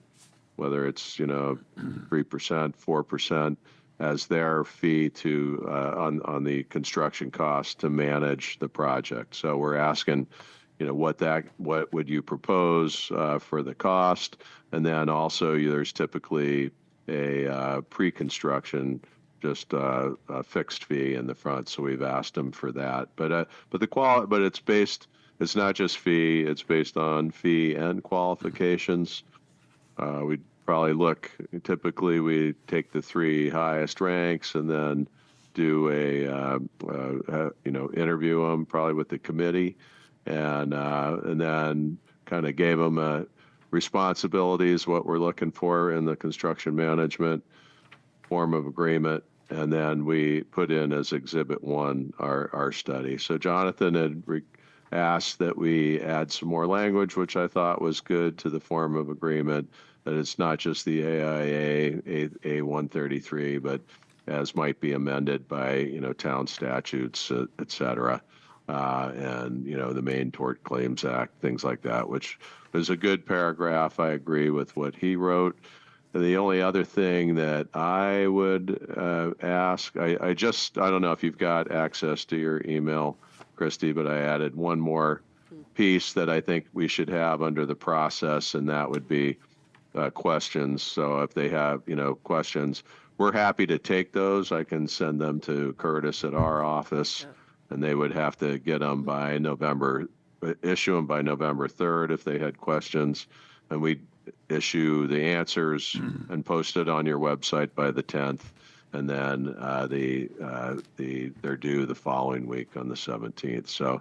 whether it's 3%, 4%, as their fee to on the construction cost to manage the project. So we're asking, what would you propose for the cost, and then also there's typically a pre-construction, just a fixed fee in the front. So we've asked them for that. But it's based. It's not just fee. It's based on fee and qualifications. We typically we take the 3 highest ranks and then do interview them probably with the committee, and then kind of gave them responsibilities, what we're looking for in the construction management form of agreement, and then we put in as Exhibit 1 our study. So Jonathan had asked that we add some more language, which I thought was good, to the form of agreement, that it's not just the AIA A133, but as might be amended by, town statutes, et cetera. And, the Maine Tort Claims Act, things like that, which is a good paragraph. I agree with what he wrote. The only other thing that I would ask, I don't know if you've got access to your email, Christy, but I added one more piece that I think we should have under the process, and that would be questions. So if they have, questions, we're happy to take those. I can send them to Curtis at our office, and they would have to get them by issue them by November 3rd if they had questions, and we issue the answers and post it on your website by the 10th, and then they're due the following week on the 17th. So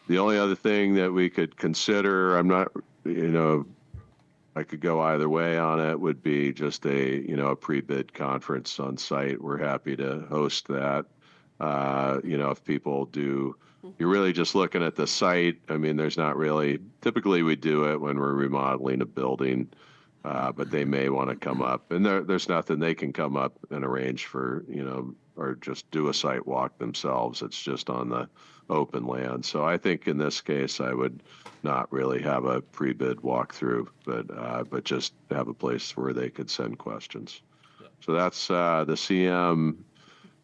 the only other thing that we could consider, I'm not, I could go either way on it, would be just a pre-bid conference on site. We're happy to host that. If people do, you're really just looking at the site. I mean, there's not really, typically we do it when we're remodeling a building, but they may want to come up, and there's nothing, they can come up and arrange for, or just do a site walk themselves. It's just on the open land. So I think in this case, I would not really have a pre-bid walkthrough, but just have a place where they could send questions. So that's the CM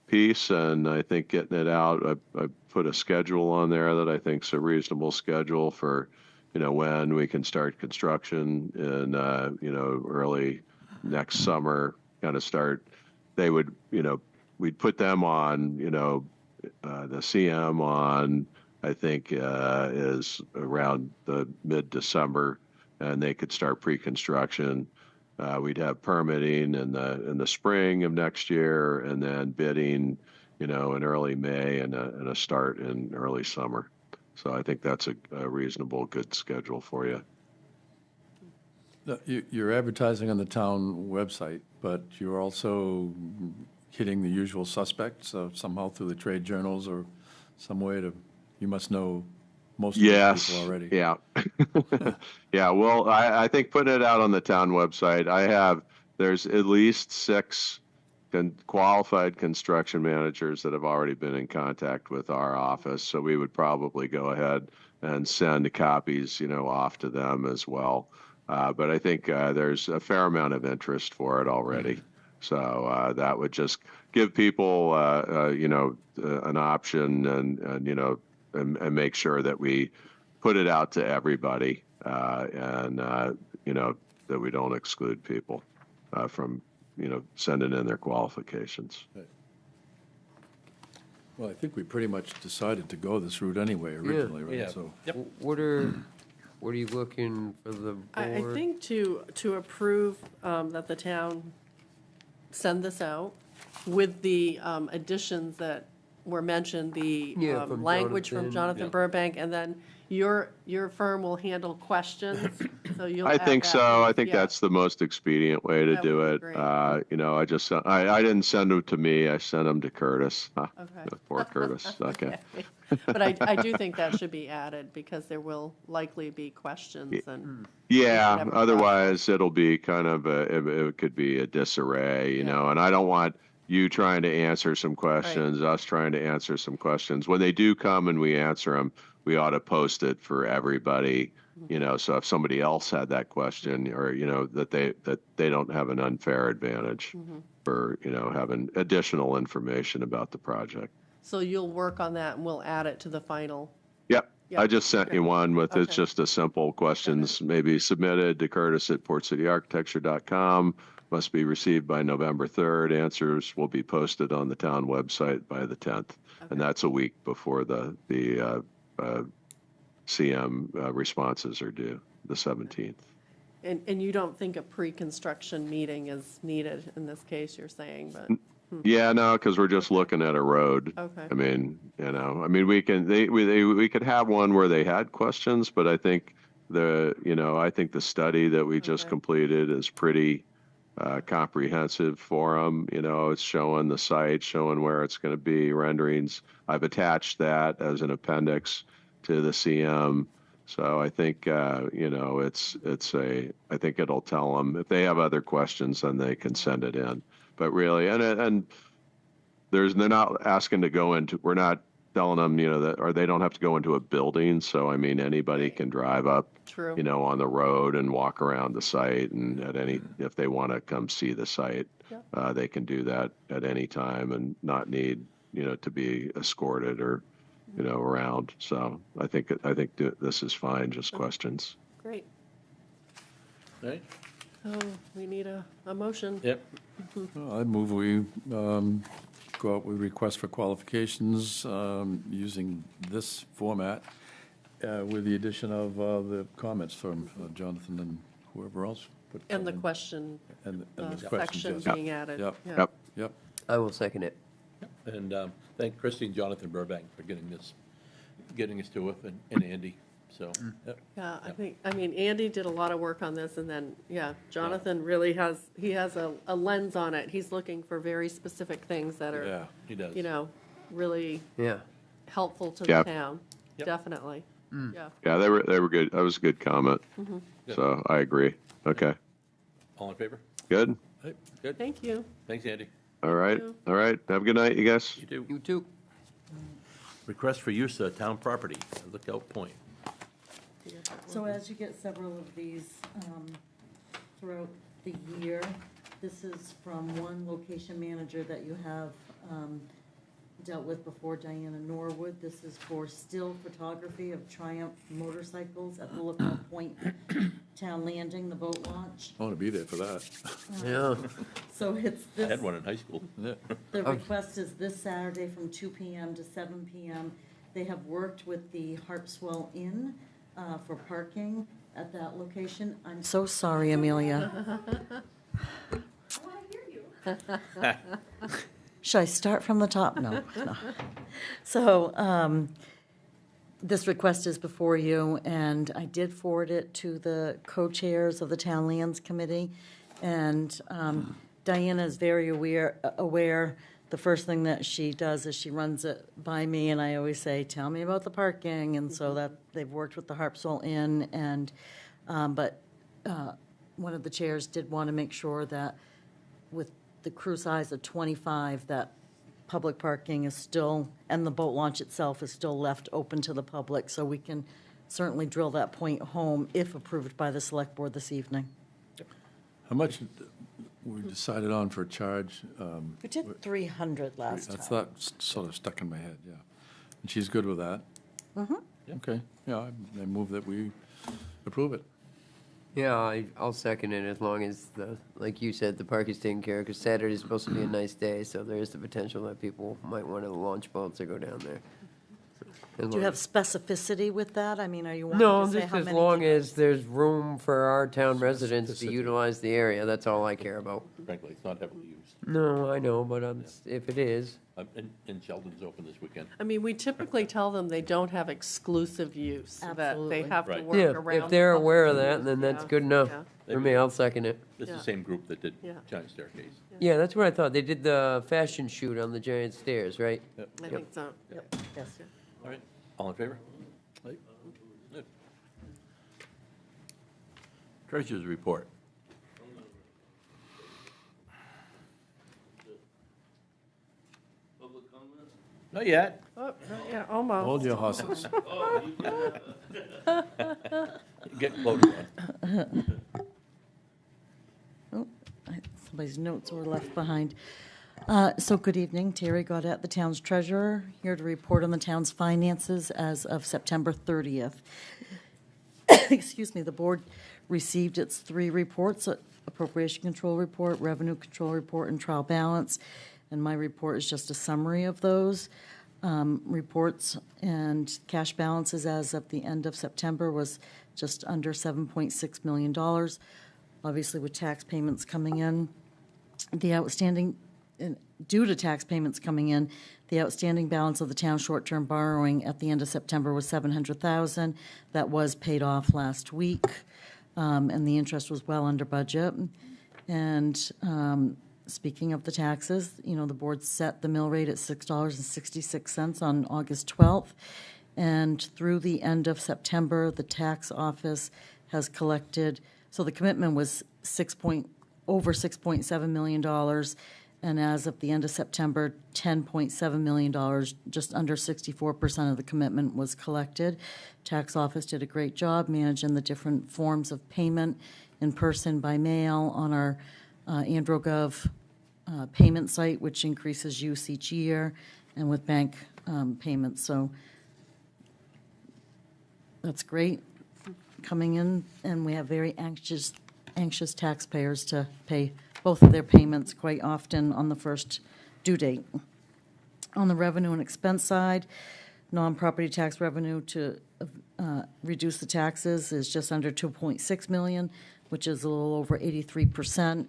piece, and I think getting it out, I put a schedule on there that I think is a reasonable schedule for, when we can start construction in, early next summer, kind of start. They would, we'd put them on, the CM on, I think, is around the mid-December, and they could start pre-construction. We'd have permitting in the spring of next year, and then bidding, in early May, and a start in early summer. So I think that's a reasonable, good schedule for you.
You're advertising on the town website, but you're also hitting the usual suspects somehow through the trade journals or some way you must know most of these people already.
Yeah. Yeah, well, I think putting it out on the town website, there's at least 6 qualified construction managers that have already been in contact with our office, so we would probably go ahead and send copies, off to them as well. But I think there's a fair amount of interest for it already. So that would just give people, an option, and make sure that we put it out to everybody, and that we don't exclude people from, sending in their qualifications.
Right. Well, I think we pretty much decided to go this route anyway originally, right?
Yeah.
So
What are you looking for the board?
I think to approve that the town send this out with the additions that were mentioned, the
Yeah, from
language from
Jonathan.
Jonathan Burbank, and then your firm will handle questions, so you'll
I
add
think
that.
so. I think
Yeah.
that's the most expedient way to
That
do
would be
it.
great.
I didn't send them to me. I sent them to Curtis.
Okay.
Poor Curtis. Okay.
But I do think that should be added, because there will likely be questions, and
Yeah,
have a
otherwise it'll be kind of it could be a disarray,
Yeah.
and I don't want you trying to answer some questions, us trying to answer some questions. When they do come and we answer them, we ought to post it for everybody, so if somebody else had that question, or, that they don't have an unfair advantage for, having additional information about the project.
so you'll work on that, and we'll add it to the final.
Yep.
Yep.
I just sent you one with, it's
Okay.
just a simple questions, maybe submitted to curtis@portcityarchitecture.com. Must be received by November 3rd. Answers will be posted on the town website by the 10th. And that's a week before the CM responses are due, the 17th.
And you don't think a pre-construction meeting is needed in this case, you're saying, but,
Yeah, no, because we're just looking at a road.
Okay.
I mean, we could have one where they had questions, but I think the study that we just
Okay.
completed is pretty comprehensive for them. You know, it's showing the site, showing where it's going to be, renderings. I've attached that as an appendix to the CM. So I think, you know, I think it'll tell them if they have other questions, then they can send it in. But really, and they're not asking to go into, we're not telling them, you know, that, or they don't have to go into a building. So, I mean, anybody can drive up,
True.
you know, on the road and walk around the site, and if they want to come see the site, they can do that at any time and not need, you know, to be escorted or, you know, around. So I think this is fine, just questions.
Great.
Right?
Oh, we need a motion.
Yep.
Well, I move we go out with requests for qualifications using this format with the addition of the comments from Jonathan and whoever else.
And the question
And the questions,
section
yes.
being added.
Yep.
Yeah.
Yep.
I will second it.
And thank Christy and Jonathan Burbank for getting this to us, and Andy. So, yep.
Yeah, I mean, Andy did a lot of work on this, and then, Jonathan really has a lens on it. He's looking for very specific things that are,
Yeah.
He does.
you know, really
Yeah.
helpful to
Yeah.
the town.
Yep.
Definitely. Yeah.
Yeah, they were good. That was a good comment. So I agree. Okay,
All in favor?
good.
Hey, good.
Thank you.
Thanks, Andy.
All right.
you.
All right. Have a good night, you guys.
You too.
You too.
Request for use of town property, Lookout Point.
So as you get several of these throughout the year, this is from one location manager that you have dealt with before, Diana Norwood. This is for still photography of Triumph motorcycles at the Lookout Point Town Landing, the boat launch.
I want to be there for that.
Yeah.
So it's
I had
this,
one in high school.
Yeah.
the request is this Saturday from 2 PM to 7 PM. They have worked with the Harpswell Inn for parking at that location. I'm so sorry, Amelia. Should I start from the top? No. No. So this request is before you, and I did forward it to the co-chairs of the Town Lands Committee. And Diana is very aware. The first thing that she does is she runs it by me, and I always say, tell me about the parking. And so that they've worked with the Harpswell Inn, and but one of the chairs did want to make sure that with the crew size of 25, that public parking is still, and the boat launch itself is still left open to the public, so we can certainly drill that point home if approved by the select board this evening.
How much we decided on for a charge?
We did 300 last
That's
time.
that sort of stuck in my head, yeah. And she's good with that? Mm-hmm. Okay, yeah, I move that we approve it.
Yeah, I'll second it as long as like you said, the park is taken care of, because Saturday's supposed to be a nice day, so there is the potential that people might want to launch boats or go down there.
Do you have specificity with that? I mean, are you wanting
No,
to say
just
how
as
many?
long as there's room for our town residents to utilize the area, that's all I care about.
Frankly, it's not heavily used.
No, I know, but if it is,
And Sheldon's open this weekend.
I mean, we typically tell them they don't have exclusive use, that they
Absolutely.
have to
Right.
work
yeah,
around.
if they're
the
aware of
public
that,
use.
then that's
Yeah.
good enough.
Yeah.
For me, I'll second it.
This is
Yeah.
the same group that did
Yeah.
Giant Staircase.
Yeah, that's what I thought. They did the fashion shoot on the giant stairs, right?
I think so.
Yep, yes.
All right, all in favor? Aye. Good. Treasurer's report. Not yet.
Oh, yeah, almost.
Hold your horses.
Get closer on.
Somebody's notes were left behind. So good evening, Terry Gaudet, the town's treasurer, here to report on the town's finances as of September 30th. Excuse me, the board received its 3 reports, appropriation control report, revenue control report, and trial balance. And my report is just a summary of those reports. And cash balances as of the end of September was just under $7.6 million. Obviously, with tax payments coming in, the outstanding, due to tax payments coming in, the outstanding balance of the town's short-term borrowing at the end of September was $700,000. That was paid off last week, and the interest was well under budget. And speaking of the taxes, the board set the mill rate at $6.66 on August 12th. And through the end of September, the tax office has collected, so the commitment was over $6.7 million. And as of the end of September, $10.7 million, just under 64% of the commitment was collected. Tax office did a great job managing the different forms of payment, in person, by mail, on our AndroGov payment site, which increases use each year, and with bank payments. So that's great coming in, and we have very anxious taxpayers to pay both of their payments quite often on the first due date. On the revenue and expense side, non-property tax revenue to reduce the taxes is just under $2.6 million, which is a little over 83%.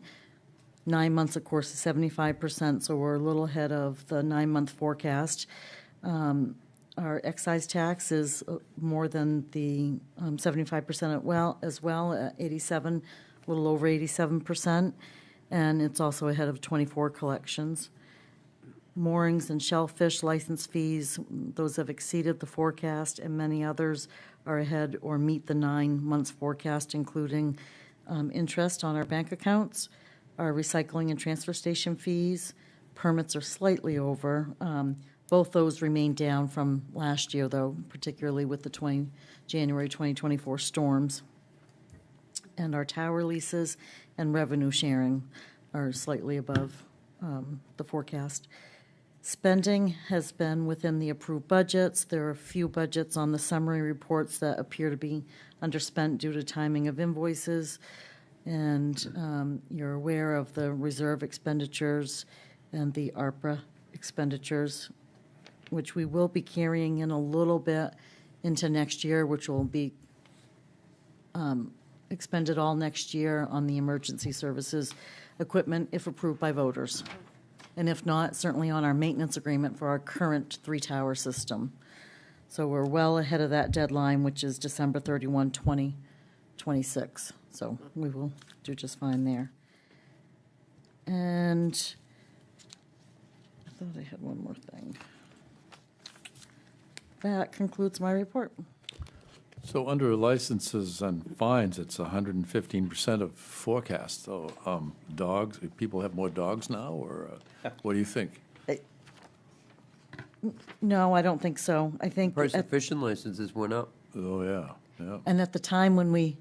9 months, of course, is 75%, so we're a little ahead of the 9-month forecast. Our excise tax is more than the 75% as well, at 87, a little over 87%, and it's also ahead of 24 collections. Moorings and shellfish license fees, those have exceeded the forecast, and many others are ahead or meet the 9 months forecast, including interest on our bank accounts. Our recycling and transfer station fees, permits are slightly over. Both those remain down from last year, though, particularly with the January 2024 storms. And our tower leases and revenue sharing are slightly above the forecast. Spending has been within the approved budgets. There are a few budgets on the summary reports that appear to be underspent due to timing of invoices. And you're aware of the reserve expenditures and the ARPA expenditures, which we will be carrying in a little bit into next year, which will be expended all next year on the emergency services equipment if approved by voters. And if not, certainly on our maintenance agreement for our current 3-tower system. So we're well ahead of that deadline, which is December 31, 2026. So we will do just fine there. And I thought I had one more thing. That concludes my report.
So under licenses and fines, it's 115% of forecast. So dogs, people have more dogs now, or what do you think?
No, I don't think so. I think,
Price of fishing licenses went up.
Oh, yeah, yeah.
and at the time when we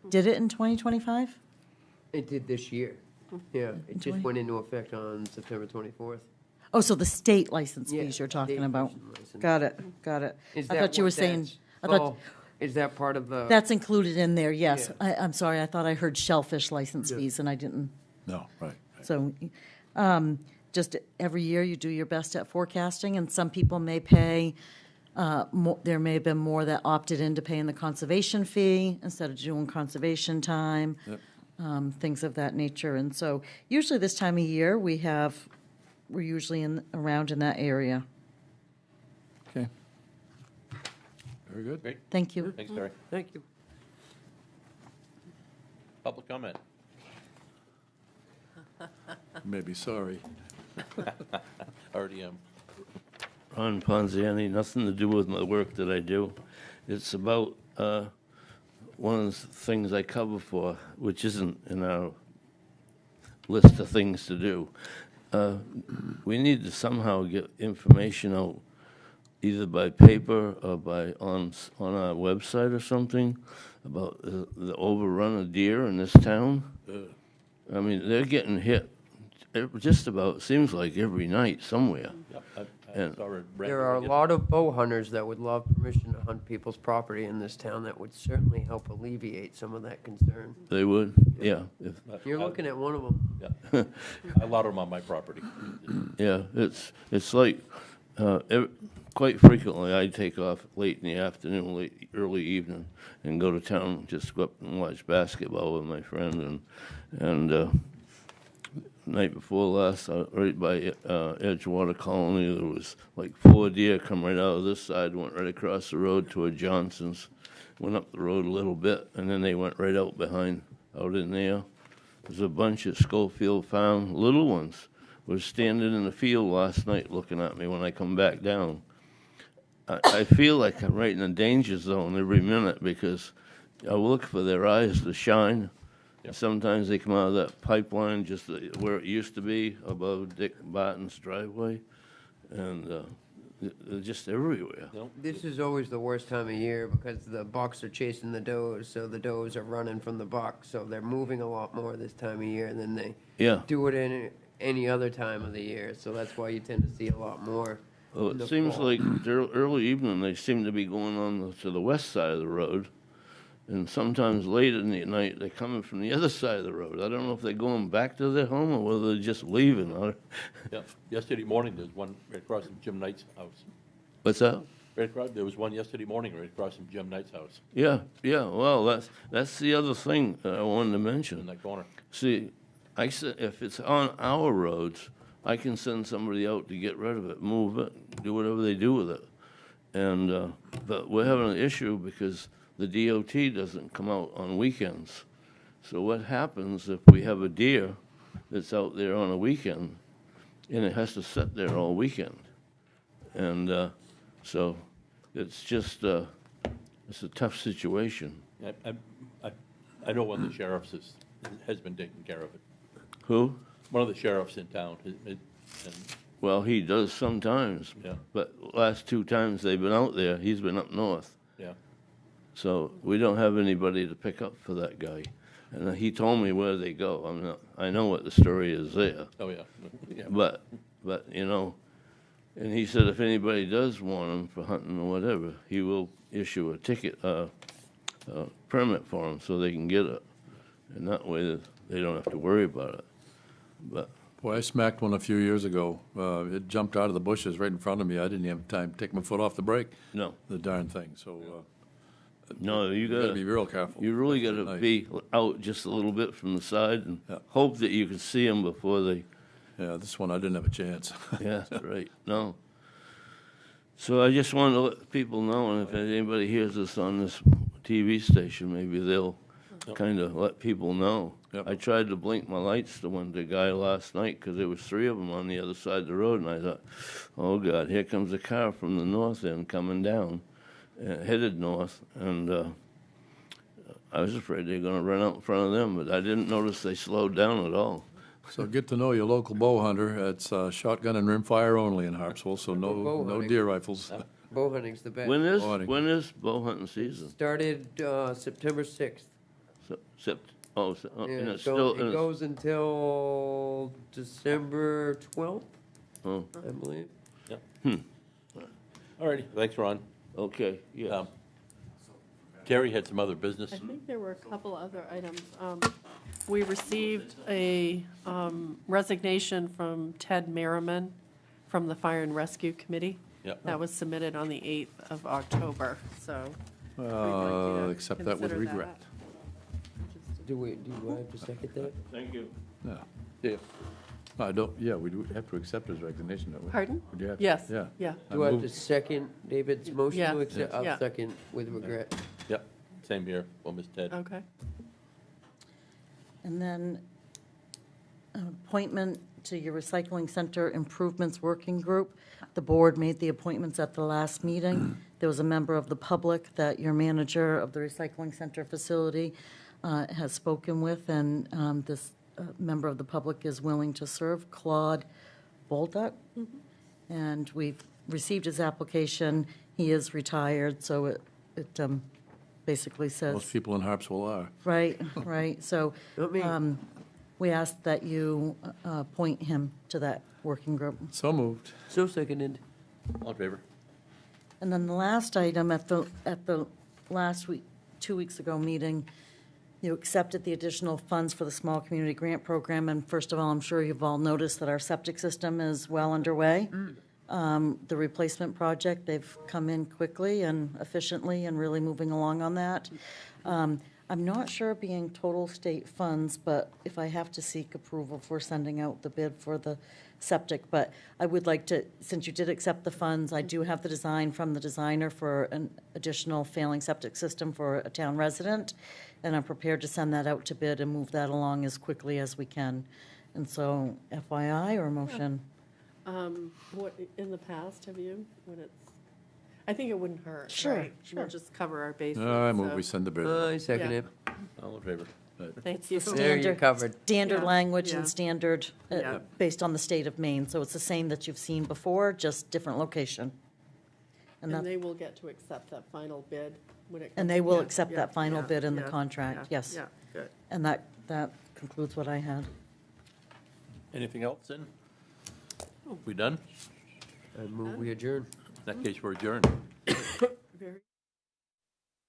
did it in 2025?
It did this year. Yeah, it just went into effect on September 24th.
Oh, so the state license
Yeah,
fees you're
state
talking about.
fishing license.
Got it.
Is
I
that
thought you were
what
saying,
that's-
I thought,
oh, is that part of the?
that's included in there, yes.
Yeah.
I'm sorry, I thought I heard shellfish license
Yeah.
fees, and I didn't.
No, right.
So just every year you do your best at forecasting, and some people may pay, there may have been more that opted in to paying the conservation fee instead of doing conservation time, things of that nature. And so usually this time of year, we're usually around in that area.
Okay. Very good.
Great,
Thank you.
thanks, Terry.
Thank you.
Public comment?
Maybe sorry.
Already am.
Ron Ponziani, nothing to do with my work that I do. It's about one of the things I cover for, which isn't in our list of things to do. We need to somehow get information out, either by paper or on our website or something, about the overrun of deer in this town. I mean, they're getting hit. It just about seems like every night somewhere.
Yep, I
And
saw it
There are a lot of bow hunters that would love permission to hunt people's property in this town. That would certainly help alleviate some of that concern.
They would, yeah.
You're looking at one of them.
Yeah, I lot them on my property.
Yeah, it's like, quite frequently, I take off late in the afternoon, early evening, and go to town, just go up and watch basketball with my friend, and night before last, right by Edgewater Colony, there was like 4 deer come right out of this side, went right across the road toward Johnson's, went up the road a little bit, and then they went right out in there. There's a bunch at Schofield Farm, little ones, was standing in the field last night looking at me when I come back down. I feel like I'm right in a danger zone every minute because I look for their eyes to shine.
Yep.
Sometimes they come out of that pipeline just where it used to be above Dick Barton's driveway, and they're just everywhere.
This is always the worst time of year because the bucks are chasing the does, so the does are running from the bucks, so they're moving a lot more this time of year than they
Yeah.
do it in any other time of the year, so that's why you tend to see a lot more.
Well,
in the
it seems
fall.
like early evening, they seem to be going on to the west side of the road. And sometimes late in the night, they're coming from the other side of the road. I don't know if they're going back to their home or whether they're just leaving.
Yeah, yesterday morning, there's one right across from Jim Knight's house.
What's that?
Right across, there was one yesterday morning right across from Jim Knight's house
Yeah, well, that's the other thing that I wanted to
in
mention.
that corner.
See, I said, if it's on our roads, I can send somebody out to get rid of it, move it, do whatever they do with it. And, but we're having an issue because the DOT doesn't come out on weekends. So what happens if we have a deer that's out there on a weekend and it has to sit there all weekend? And so it's just, it's a tough situation.
I know one of the sheriffs has been taking care of it.
Who?
One of the sheriffs in town, and
Well, he does sometimes.
Yeah.
But last 2 times they've been out there, he's been up north.
yeah,
So we don't have anybody to pick up for that guy. And he told me where they go. I know what the story is there.
oh, yeah, yeah.
But, you know, and he said if anybody does want him for hunting or whatever, he will issue a ticket, permit for them so they can get it. And that way they don't have to worry about it. But,
Boy, I smacked one a few years ago. It jumped out of the bushes right in front of me. I didn't have time to take my foot off the brake,
no,
the darn thing. So
no, you
you got to be
gotta,
real careful.
you really gotta
Nice.
be out just a little bit from the side and
Yeah.
hope that you can see them before they,
Yeah, this one I didn't have a chance.
yeah, right, no. So I just wanted to let people know, and if anybody hears this on this TV station, maybe they'll kind of let people know.
Yep.
I tried to blink my lights to the guy last night because there was 3 of them on the other side of the road, and I thought, oh God, here comes a car from the north end coming down, headed north, and I was afraid they were going to run out in front of them, but I didn't notice they slowed down at all.
So get to know your local bow hunter. It's shotgun and rimfire only in Harpswell, so
Bow
no
hunting.
deer rifles.
Bow hunting's the best.
When is
Morning.
bow hunting season?
Started September 6th.
And
Yeah,
it's
so
still,
it
and it's-
goes until December 12th,
oh,
I believe.
All righty, thanks, Ron.
okay, yeah.
Terry had some other business.
I think there were a couple other items. We received a resignation from Ted Merriman from the Fire and Rescue Committee.
Yep.
That was submitted on the 8th of October, so. we'd like you to
Accept that with
consider
regret.
Do I have to second that?
Thank you.
Yeah.
Yeah.
I don't, yeah, we do have to accept his resignation, don't we?
Pardon?
Would you have to?
Yes,
Yeah.
yeah.
Do I have
move-
to second David's motion
Yeah.
to accept?
Yeah.
I'll second with regret.
Yep, same here, well, Miss Ted.
Okay.
And then an appointment to your recycling center improvements working group. The board made the appointments at the last meeting. There was a member of the public that your manager of the recycling center facility has spoken with, and this member of the public is willing to serve, Claude Bolduc. And we've received his application. He is retired, so it basically says.
Most people in Harpswell are.
Right. So
Not me.
we ask that you appoint him to that working group.
So moved.
So seconded.
All in favor?
And then the last item at the last week, 2 weeks ago meeting, you accepted the additional funds for the small community grant program. And first of all, I'm sure you've all noticed that our septic system is well underway. The replacement project, they've come in quickly and efficiently and really moving along on that. I'm not sure being total state funds, but if I have to seek approval for sending out the bid for the septic, but I would like to, since you did accept the funds, I do have the design from the designer for an additional failing septic system for a town resident, and I'm prepared to send that out to bid and move that along as quickly as we can. And so FYI or motion?
What, in the past, have you, when it's, I think it wouldn't hurt,
Sure,
right? We'll just cover our bases.
I move
so-
we send the bid.
I second
Yeah.
it.
All in favor?
Thank you.
There, you're covered.
Standard
Yeah,
language
yeah.
and standard,
Yeah.
based on the state of Maine. So it's the same that you've seen before, just different location.
And
that-
they will get to accept that final bid when it comes.
And they will
yeah,
accept
yeah,
that final
yeah,
bid in the
yeah,
contract,
yeah,
yes.
Yeah, good.
And that concludes what I had.
Anything else then? We done?
I move we adjourn.
In that case, we're adjourned.
Very.